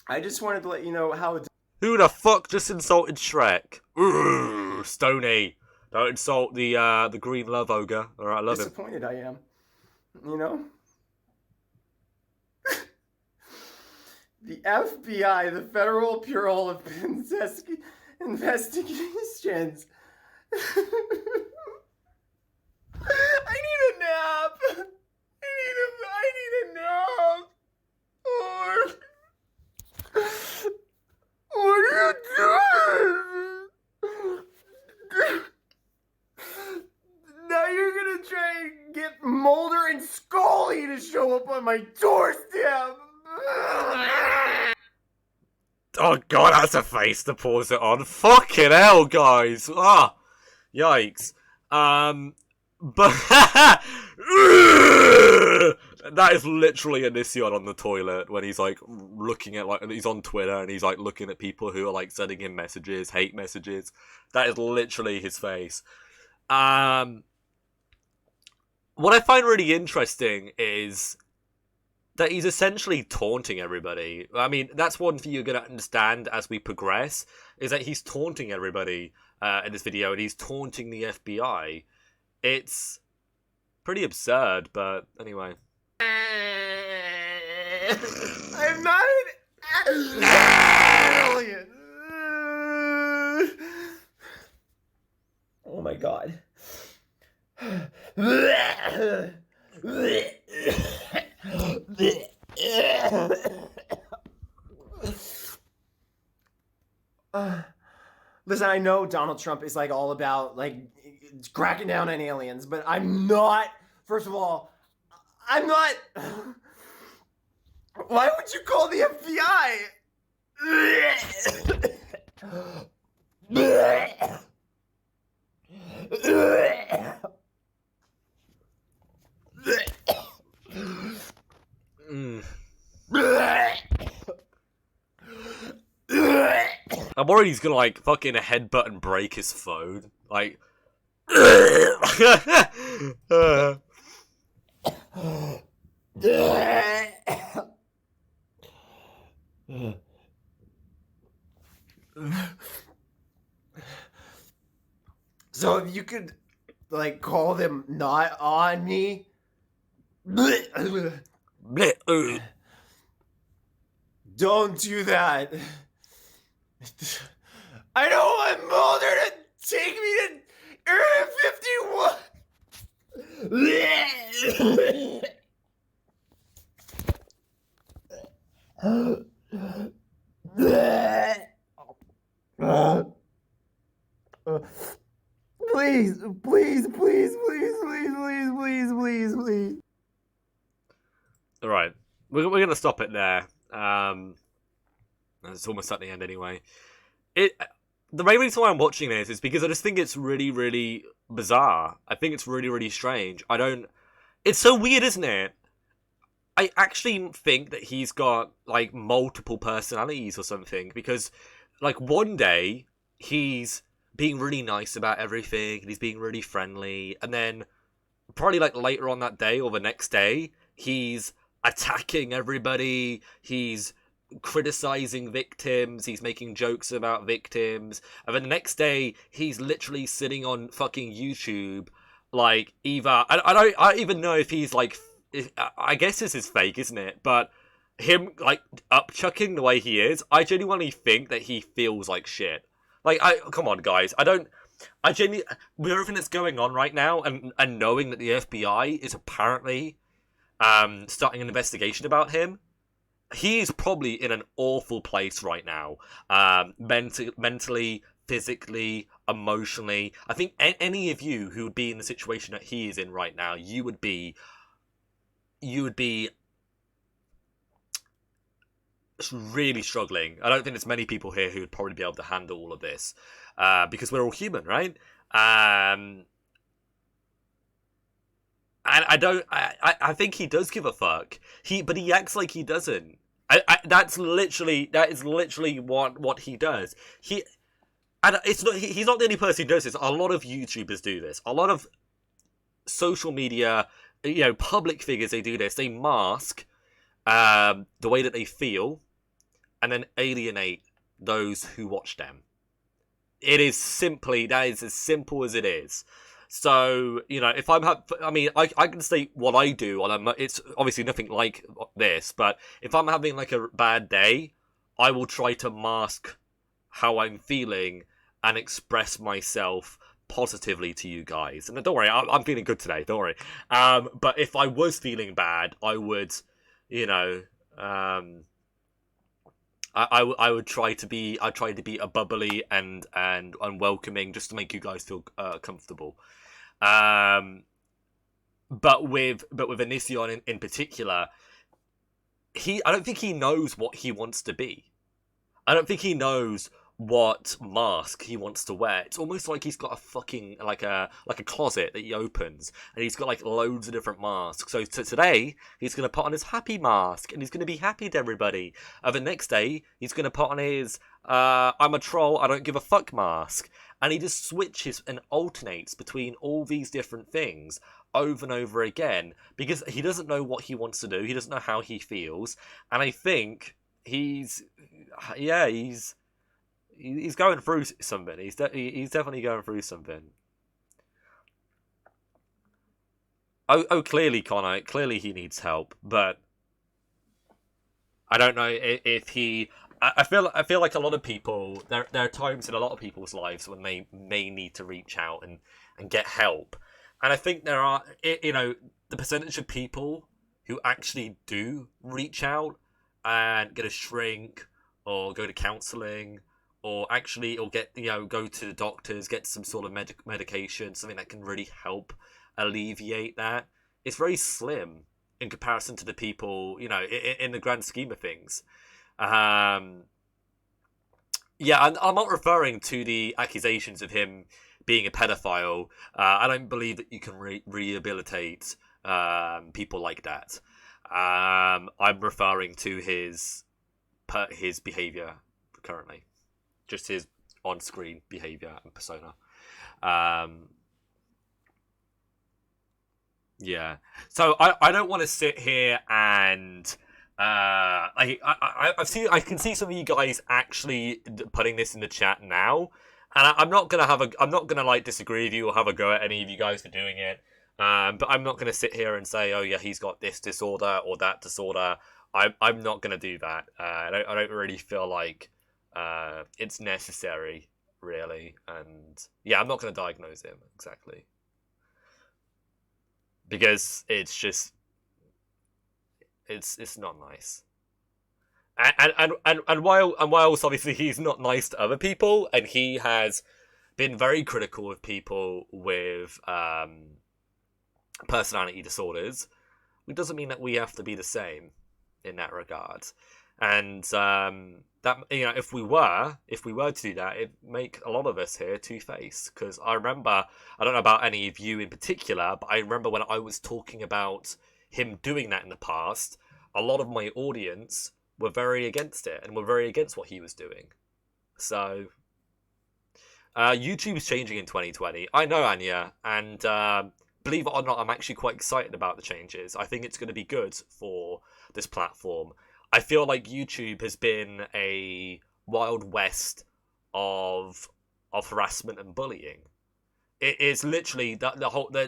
I just wanted to let you know how... Who the fuck just insulted Shrek? Ooh, Stony. Don't insult the green love ogre. Alright, I love him. disappointed I am. You know? The FBI, the Federal Bureau of Investigations. I need a nap. I need a nap. What are you doing? Now you're gonna try and get Mulder and Scully to show up on my doorstep. Oh god, that's a face to pause it on. Fucking hell, guys. Ah, yikes. But that is literally Onision on the toilet when he's like looking at and he's on Twitter and he's like looking at people who are like sending him messages, hate messages. That is literally his face. What I find really interesting is that he's essentially taunting everybody. I mean, that's one thing you're going to understand as we progress, is that he's taunting everybody in this video, and he's taunting the FBI. It's pretty absurd, but anyway. I'm not an alien. Oh my god. Listen, I know Donald Trump is like all about like cracking down on aliens, but I'm not. First of all, I'm not. Why would you call the FBI? I'm worried he's gonna like fucking headbutt and break his phone. Like So if you could like call them not on me. Don't do that. I don't want Mulder to take me to Area 51. Please, please, please, please, please, please, please, please, please. all right, we're gonna stop it there. It's almost at the end anyway. The main reason why I'm watching this is because I just think it's really, really bizarre. I think it's really, really strange. It's so weird, isn't it? I actually think that he's got like multiple personalities or something, because like one day he's being really nice about everything and he's being really friendly, and then probably like later on that day or the next day he's attacking everybody, he's criticizing victims, he's making jokes about victims, and then the next day he's literally sitting on fucking YouTube like either I don't even know if he's like, I guess this is fake, isn't it? But him like upchucking the way he is, I genuinely think that he feels like shit. Like, come on, guys. I genuinely, with everything that's going on right now, and knowing that the FBI is apparently starting an investigation about him. He is probably in an awful place right now, mentally, physically, emotionally. I think any of you who would be in the situation that he is in right now, you would be really struggling. I don't think there's many people here who would probably be able to handle all of this, because we're all human, right? And I think he does give a fuck. But he acts like he doesn't. That is literally what he does. He's not the only person who does this. A lot of YouTubers do this. A lot of social media, public figures, they do this. They mask the way that they feel, and then alienate those who watch them. That is as simple as it is. So, if I can state what I do it's obviously nothing like this, but if I'm having like a bad day, I will try to mask how I'm feeling and express myself positively to you guys. And don't worry, I'm feeling good today, don't worry. But if I was feeling bad, I would, I would try to be a bubbly and welcoming, just to make you guys feel comfortable. But with Onision in particular, I don't think he knows what he wants to be. I don't think he knows what mask he wants to wear. It's almost like he's got a fucking like a closet that he opens, and he's got like loads of different masks. So today he's gonna put on his happy mask, and he's gonna be happy to everybody. The next day he's gonna put on his I'm a troll, I don't give a fuck mask, and he just switches and alternates between all these different things over and over again because he doesn't know what he wants to do. He doesn't know how he feels, and I think he's going through something. He's definitely going through something. Clearly, Connor. Clearly, he needs help, but I don't know if he. I feel like a lot of people. There are times in a lot of people's lives when they may need to reach out and get help, and I think there are. The percentage of people who actually do reach out and get a shrink or go to counselling, or get go to the doctors, get some sort of medication, something that can really help alleviate that. It's very slim in comparison to the people, in the grand scheme of things. I'm not referring to the accusations of him being a pedophile. I don't believe that you can rehabilitate people like that. I'm referring to his behavior currently. Just his on-screen behavior and persona. So I don't want to sit here and I can see some of you guys actually putting this in the chat now, and I'm not gonna like disagree with you or have a go at any of you guys for doing it. But I'm not gonna sit here and say, oh yeah, he's got this disorder or that disorder. I'm not gonna do that. I don't really feel like it's necessary, really, and I'm not going to diagnose him exactly because it's just it's not nice. And whilst obviously he's not nice to other people, and he has been very critical of people with personality disorders, it doesn't mean that we have to be the same in that regard. And that if we were to do that, it'd make a lot of us here two-faced. Because I remember, I don't know about any of you in particular, but I remember when I was talking about him doing that in the past, a lot of my audience were very against it and were very against what he was doing. So YouTube's changing in 2020. I know, Anya, and believe it or not, I'm actually quite excited about the changes. I think it's going to be good for this platform. I feel like YouTube has been a wild west of harassment and bullying. It is literally that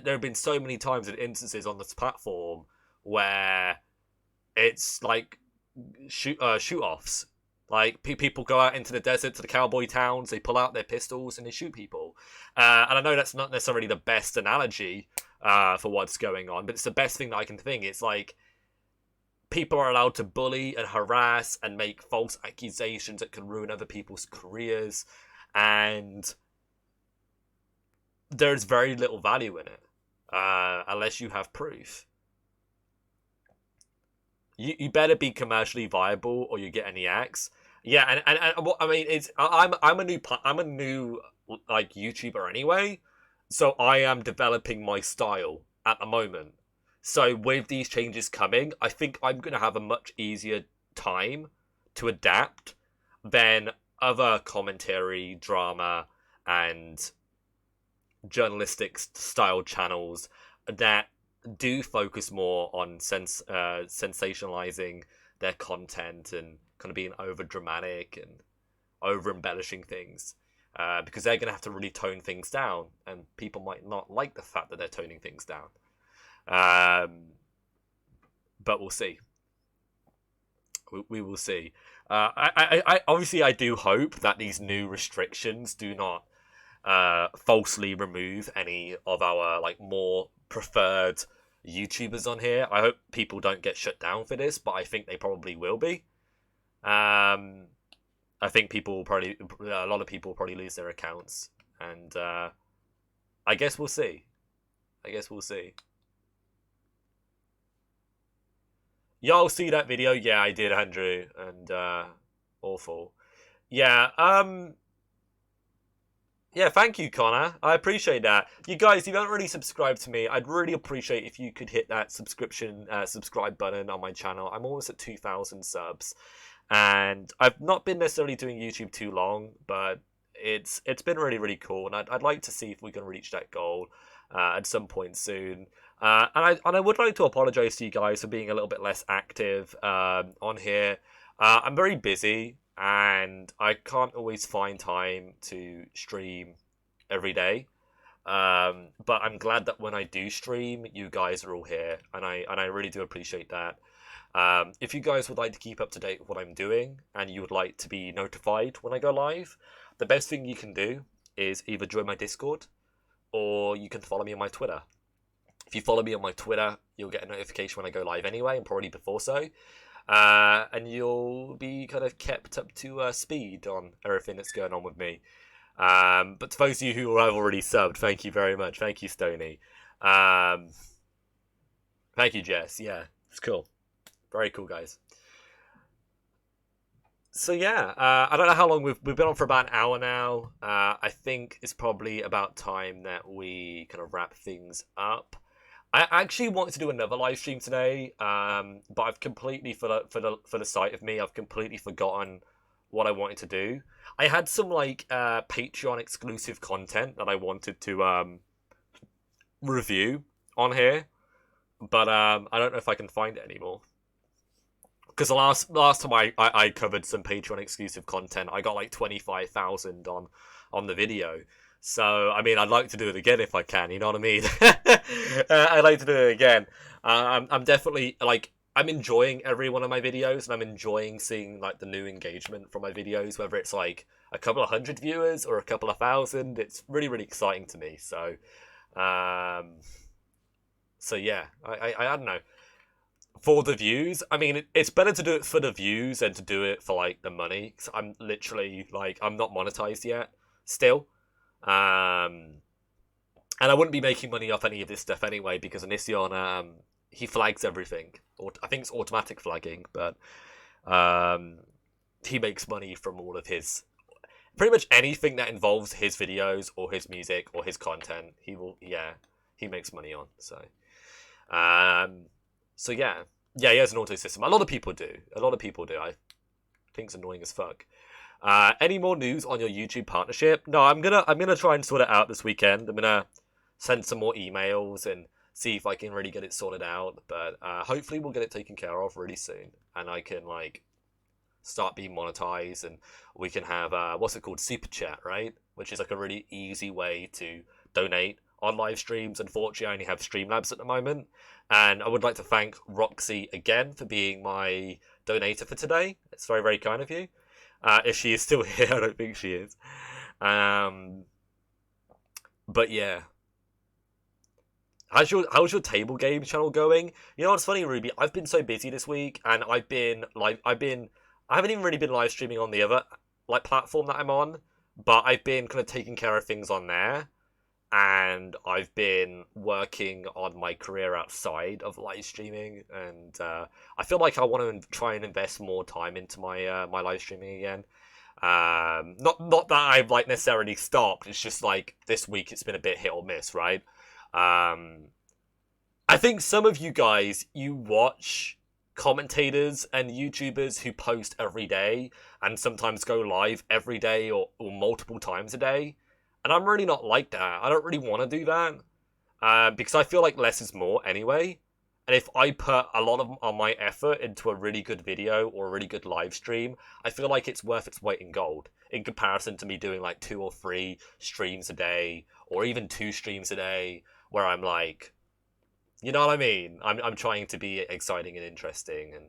there have been so many times and instances on this platform where it's like shoot-offs. Like people go out into the desert to the cowboy towns, they pull out their pistols and they shoot people. And I know that's not necessarily the best analogy for what's going on, but it's the best thing that I can think. It's like people are allowed to bully and harass and make false accusations that can ruin other people's careers, and there's very little value in it unless you have proof. You better be commercially viable or you get any axe. Yeah, and what I mean is I'm a new like YouTuber anyway, so I am developing my style at the moment. So with these changes coming, I think I'm gonna have a much easier time to adapt than other commentary, drama, and journalistic style channels that do focus more on sensationalizing their content and kind of being over dramatic and over embellishing things, because they're going to have to really tone things down, and people might not like the fact that they're toning things down. But we'll see. We will see. I obviously I do hope that these new restrictions do not falsely remove any of our like more preferred YouTubers on here. I hope people don't get shut down for this, but I think they probably will be. I think a lot of people will probably lose their accounts, and I guess we'll see. Y'all see that video? Yeah, I did, Andrew, and awful. Yeah, yeah, thank you, Connor. I appreciate that. You guys, if you haven't really subscribed to me, I'd really appreciate if you could hit that subscribe button on my channel. I'm almost at 2,000 subs, and I've not been necessarily doing YouTube too long, but it's been really, really cool, and I'd like to see if we can reach that goal at some point soon. And I would like to apologize to you guys for being a little bit less active on here. I'm very busy, and I can't always find time to stream every day. But I'm glad that when I do stream, you guys are all here, and I really do appreciate that. If you guys would like to keep up to date with what I'm doing, and you would like to be notified when I go live, the best thing you can do is either join my Discord, or you can follow me on my Twitter. If you follow me on my Twitter, you'll get a notification when I go live anyway, and probably before so. And you'll be kind of kept up to speed on everything that's going on with me. But to those of you who have already subbed, thank you very much. Thank you, Stony. Thank you, Jess. Yeah, it's cool. Very cool, guys. So yeah, I don't know how long we've been on for about an hour now. I think it's probably about time that we kind of wrap things up. I actually wanted to do another live stream today, but I've completely, for the sight of me, I've completely forgotten what I wanted to do. I had some like Patreon exclusive content that I wanted to review on here, but I don't know if I can find it anymore. Because the last time I covered some Patreon exclusive content, I got like 25,000 on the video. So, I mean, I'd like to do it again if I can, you know what I mean? I'd like to do it again. I'm definitely, like, I'm enjoying every one of my videos, and I'm enjoying seeing, like, the new engagement from my videos, whether it's, like, a couple of hundred viewers or a couple of thousand. It's really, really exciting to me. So, yeah, I don't know. For the views, I mean, it's better to do it for the views than to do it for, like, the money. 'Cause I'm literally, like, I'm not monetized yet, still. And I wouldn't be making money off any of this stuff anyway, because Onision, he flags everything. Or I think it's automatic flagging, but he makes money from all of his, pretty much anything that involves his videos or his music or his content. He makes money on. So yeah, he has an auto system. A lot of people do. I think it's annoying as fuck. Any more news on your YouTube partnership? No, I'm gonna try and sort it out this weekend. I'm gonna send some more emails and see if I can really get it sorted out. But hopefully we'll get it taken care of really soon, and I can like start being monetized, and we can have what's it called, super chat, right? Which is like a really easy way to donate on live streams. Unfortunately, I only have Streamlabs at the moment, and I would like to thank Roxy again for being my donator for today. It's very, very kind of you. If she is still here, I don't think she is. But yeah. how's your table game channel going? You know what's funny, Ruby? I've been so busy this week, and I haven't even really been live streaming on the other like platform that I'm on, but I've been kind of taking care of things on there, and I've been working on my career outside of live streaming, and I feel like I want to try and invest more time into my my live streaming again. Not that I've like necessarily stopped. It's just like this week it's been a bit hit or miss, right? I think some of you guys, you watch commentators and YouTubers who post every day and sometimes go live every day or multiple times a day. And I'm really not like that. I don't really want to do that because I feel like less is more anyway. And if I put a lot of my effort into a really good video or a really good live stream, I feel like it's worth its weight in gold in comparison to me doing like 2 or 3 streams a day or even 2 streams a day where I'm like, you know what I mean? I'm trying to be exciting and interesting, and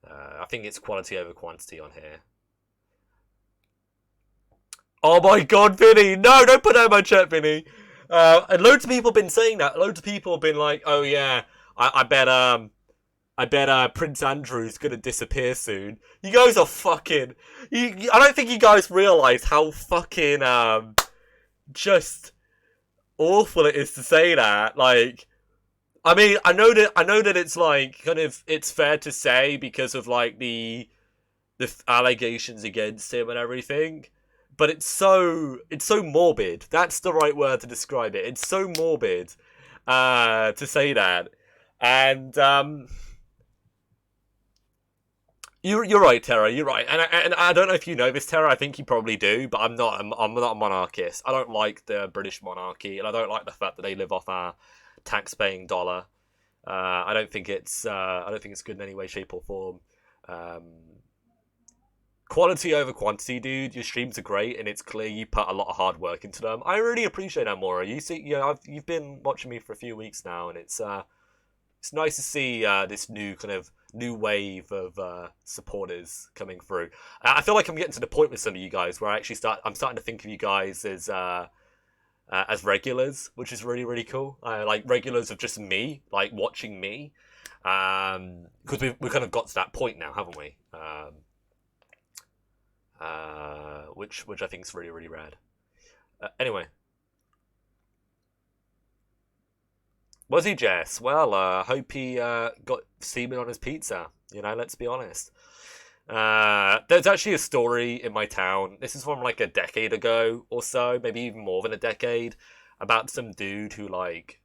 I think it's quality over quantity on here. Oh my god, Vinny! No, don't put that in my chat, Vinny! And loads of people have been saying that. Loads of people have been like, oh yeah, I bet Prince Andrew's gonna disappear soon. You guys are fucking... I don't think you guys realise how fucking, just awful it is to say that. Like, I mean, I know that it's like, kind of, it's fair to say because of like the allegations against him and everything. But it's so morbid. That's the right word to describe it. It's so morbid to say that. And you're right, Tara. You're right. And I don't know if you know this, Tara. I think you probably do. But I'm not a monarchist. I don't like the British monarchy, and I don't like the fact that they live off our tax-paying dollar. I don't think it's good in any way, shape, or form. Quality over quantity, dude. Your streams are great, and it's clear you put a lot of hard work into them. I really appreciate that, Maura. You've been watching me for a few weeks now, and it's nice to see this new wave of supporters coming through. I feel like I'm getting to the point with some of you guys where I'm starting to think of you guys as regulars, which is really, really cool. Like regulars of just me, like watching me, because we've kind of got to that point now, haven't we? Which I think is really, really rad. Anyway. Was he, Jess? Well, hope he got semen on his pizza. You know, let's be honest. There's actually a story in my town. This is from like a decade ago or so, maybe even more than a decade, about some dude who like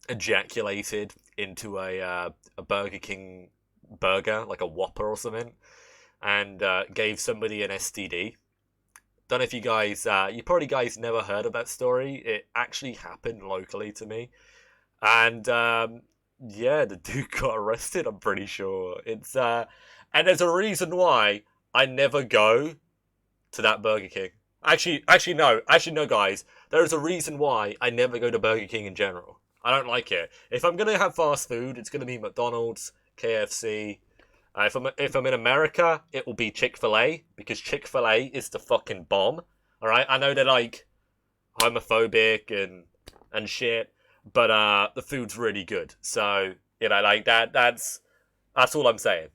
ejaculated into a Burger King burger, like a Whopper or something, and gave somebody an STD. Don't know if you guys, you probably guys never heard of that story. It actually happened locally to me, and yeah, the dude got arrested. I'm pretty sure it's and there's a reason why I never go to that Burger King. Actually no, guys. There is a reason why I never go to Burger King in general. I don't like it. If I'm gonna have fast food, it's gonna be McDonald's, KFC. If I'm in America, it will be Chick-fil-A, because Chick-fil-A is the fucking bomb. All right, I know they're like homophobic and shit, but the food's really good. So you know, like that's all I'm saying.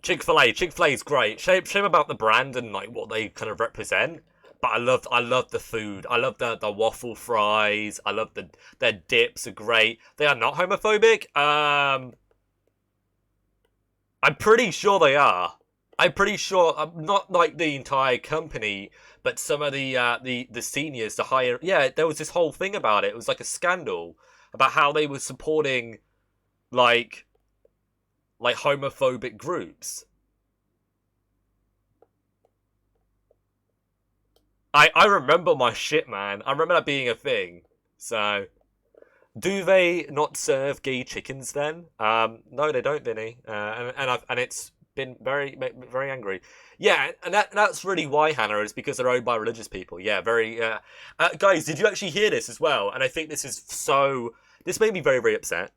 Chick-fil-A is great. Shame about the brand and like what they kind of represent. But I love the food. I love the waffle fries. I love their dips are great. They are not homophobic. I'm pretty sure they are. I'm pretty sure, not like the entire company, but some of the seniors, the higher. Yeah, there was this whole thing about it. It was like a scandal about how they were supporting like homophobic groups. I remember my shit, man. I remember that being a thing. So, do they not serve gay chickens then? No, they don't, Vinny. And it's been very, very angry. Yeah, and that's really why, Hannah, is because they're owned by religious people. Yeah, very. Guys, did you actually hear this as well? And I think this made me very, very upset.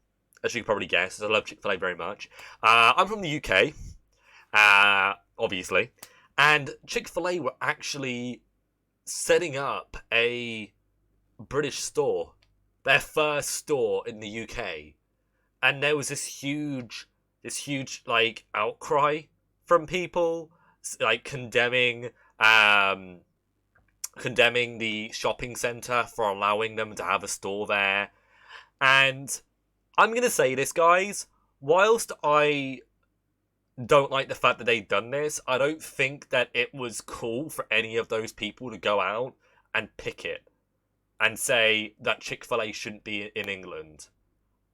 as you can probably guess. I love Chick-fil-A very much. I'm from the UK, obviously, and Chick-fil-A were actually setting up a British store, their first store in the UK, and there was this huge like outcry from people, like condemning the shopping centre for allowing them to have a store there. And I'm gonna say this, guys, whilst I don't like the fact that they've done this, I don't think that it was cool for any of those people to go out and picket and say that Chick-fil-A shouldn't be in England.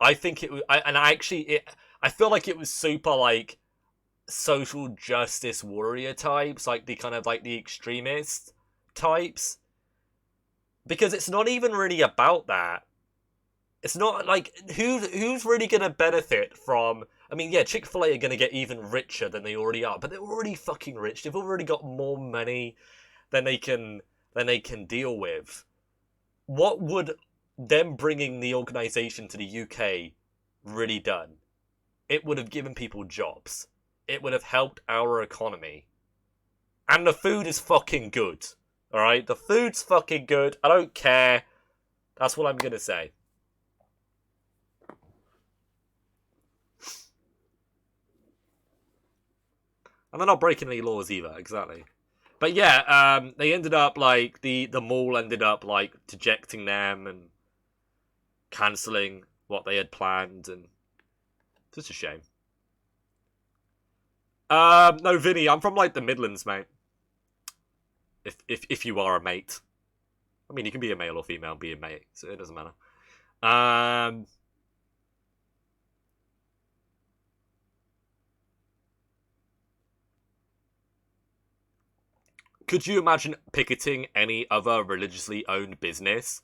I think it was, I feel like it was super like social justice warrior types, like the kind of like the extremist types, because it's not even really about that. It's not like who's really gonna benefit from. I mean, yeah, Chick-fil-A are gonna get even richer than they already are, but they're already fucking rich. They've already got more money than they can deal with. What would them bringing the organization to the UK really done? It would have given people jobs. It would have helped our economy. And the food is fucking good. Alright? The food's fucking good. I don't care. That's what I'm gonna say. And they're not breaking any laws either, exactly. But yeah, they ended up like the mall ended up like dejecting them and cancelling what they had planned, and it's just a shame. No, Vinny, I'm from like the Midlands, mate. If you are a mate, I mean, you can be a male or female and be a mate, so it doesn't matter. Could you imagine picketing any other religiously owned business?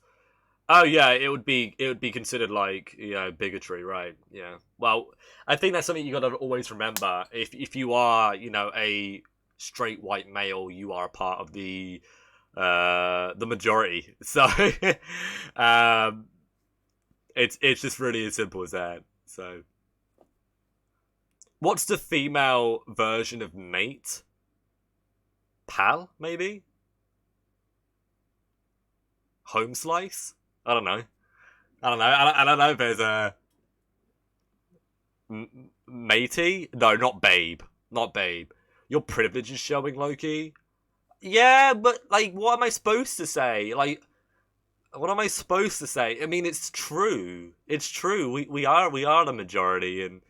Oh yeah, it would be considered like, you know, bigotry, right? Yeah. Well, I think that's something you gotta always remember. If you are, you know, a straight white male, you are a part of the majority. So it's just really as simple as that. So what's the female version of mate? Pal, maybe? Home slice? I don't know. I don't know if there's a matey. No, not babe. Not babe. Your privilege is showing, Loki. Yeah, but like, what am I supposed to say? Like, what am I supposed to say? I mean, it's true. It's true. We are the majority, and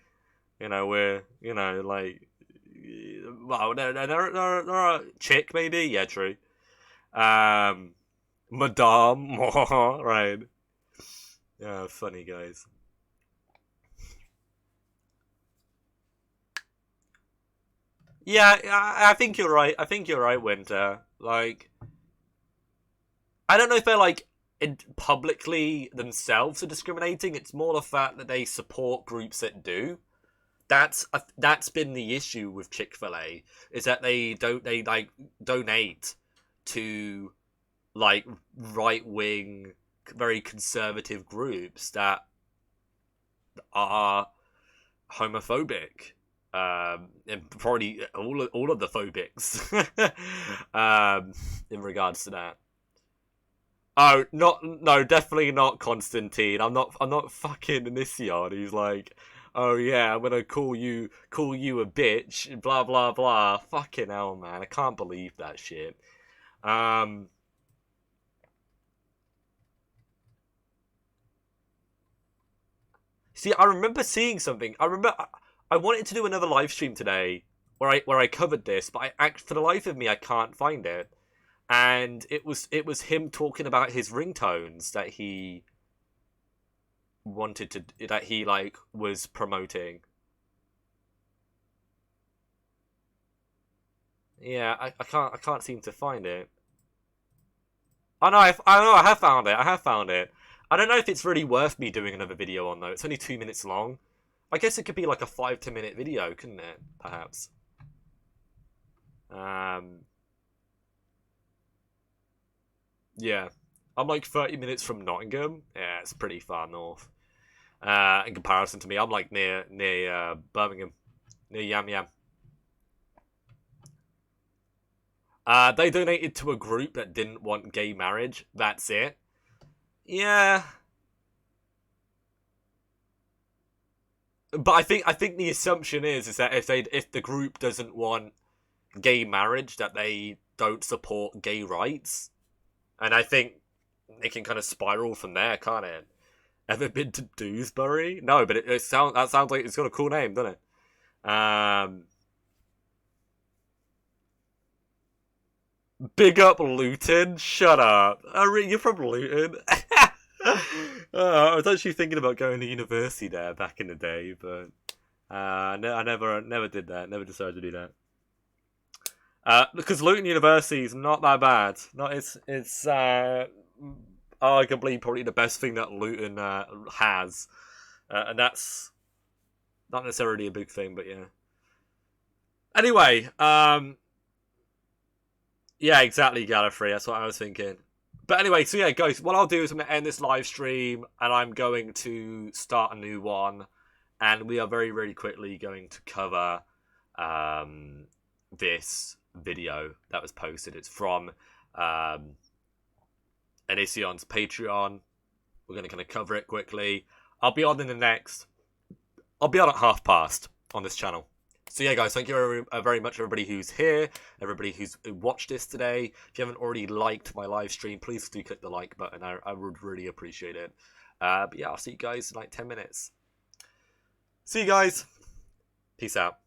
you know we're like. Well, they're a chick, maybe? Yeah, true. Madame, right. Yeah, funny, guys. Yeah, I think you're right. I think you're right, Winter. Like, I don't know if they're, like, publicly themselves are discriminating. It's more the fact that they support groups that do. That's been the issue with Chick-fil-A, is that they like donate to like right wing, very conservative groups that are homophobic, and probably all of the phobics, in regards to that. Oh, no, definitely not Constantine. I'm not fucking Onision who's like, oh yeah, I'm gonna call you a bitch, blah blah blah. Fucking hell, man, I can't believe that shit. See, I remember seeing something. I wanted to do another live stream today where I covered this, but for the life of me, I can't find it. And it was him talking about his ringtones that he like was promoting. Yeah, I can't seem to find it. Oh no, I have found it. I have found it. I don't know if it's really worth me doing another video on though. It's only 2 minutes long. I guess it could be like a 5-10 minute video, couldn't it? Perhaps. Yeah. I'm like 30 minutes from Nottingham. Yeah, it's pretty far north. in comparison to me. I'm like near Birmingham, near Yam Yam. They donated to a group that didn't want gay marriage. That's it. Yeah. But I think the assumption is that if the group doesn't want gay marriage, that they don't support gay rights. And I think it can kind of spiral from there, can't it? Ever been to Dewsbury? No, but that sounds like it's got a cool name, doesn't it? Big up Luton. Shut up. You're from Luton. I was actually thinking about going to university there back in the day, but I never did that. Never decided to do that. Because Luton University is not that bad. It's arguably probably the best thing that Luton has, and that's not necessarily a big thing, but yeah. Anyway, yeah, exactly, Gallifrey. That's what I was thinking. But anyway, so yeah, guys, what I'll do is I'm going to end this live stream, and I'm going to start a new one, and we are very, very quickly going to cover this video that was posted. It's from Onision's Patreon. We're going to kind of cover it quickly. I'll be on at past on this channel. So yeah, guys, thank you very much, everybody who's here, everybody who's watched this today. If you haven't already liked my live stream, please do click the like button. I would really appreciate it. But yeah, I'll see you guys in like 10 minutes. See you guys. Peace out.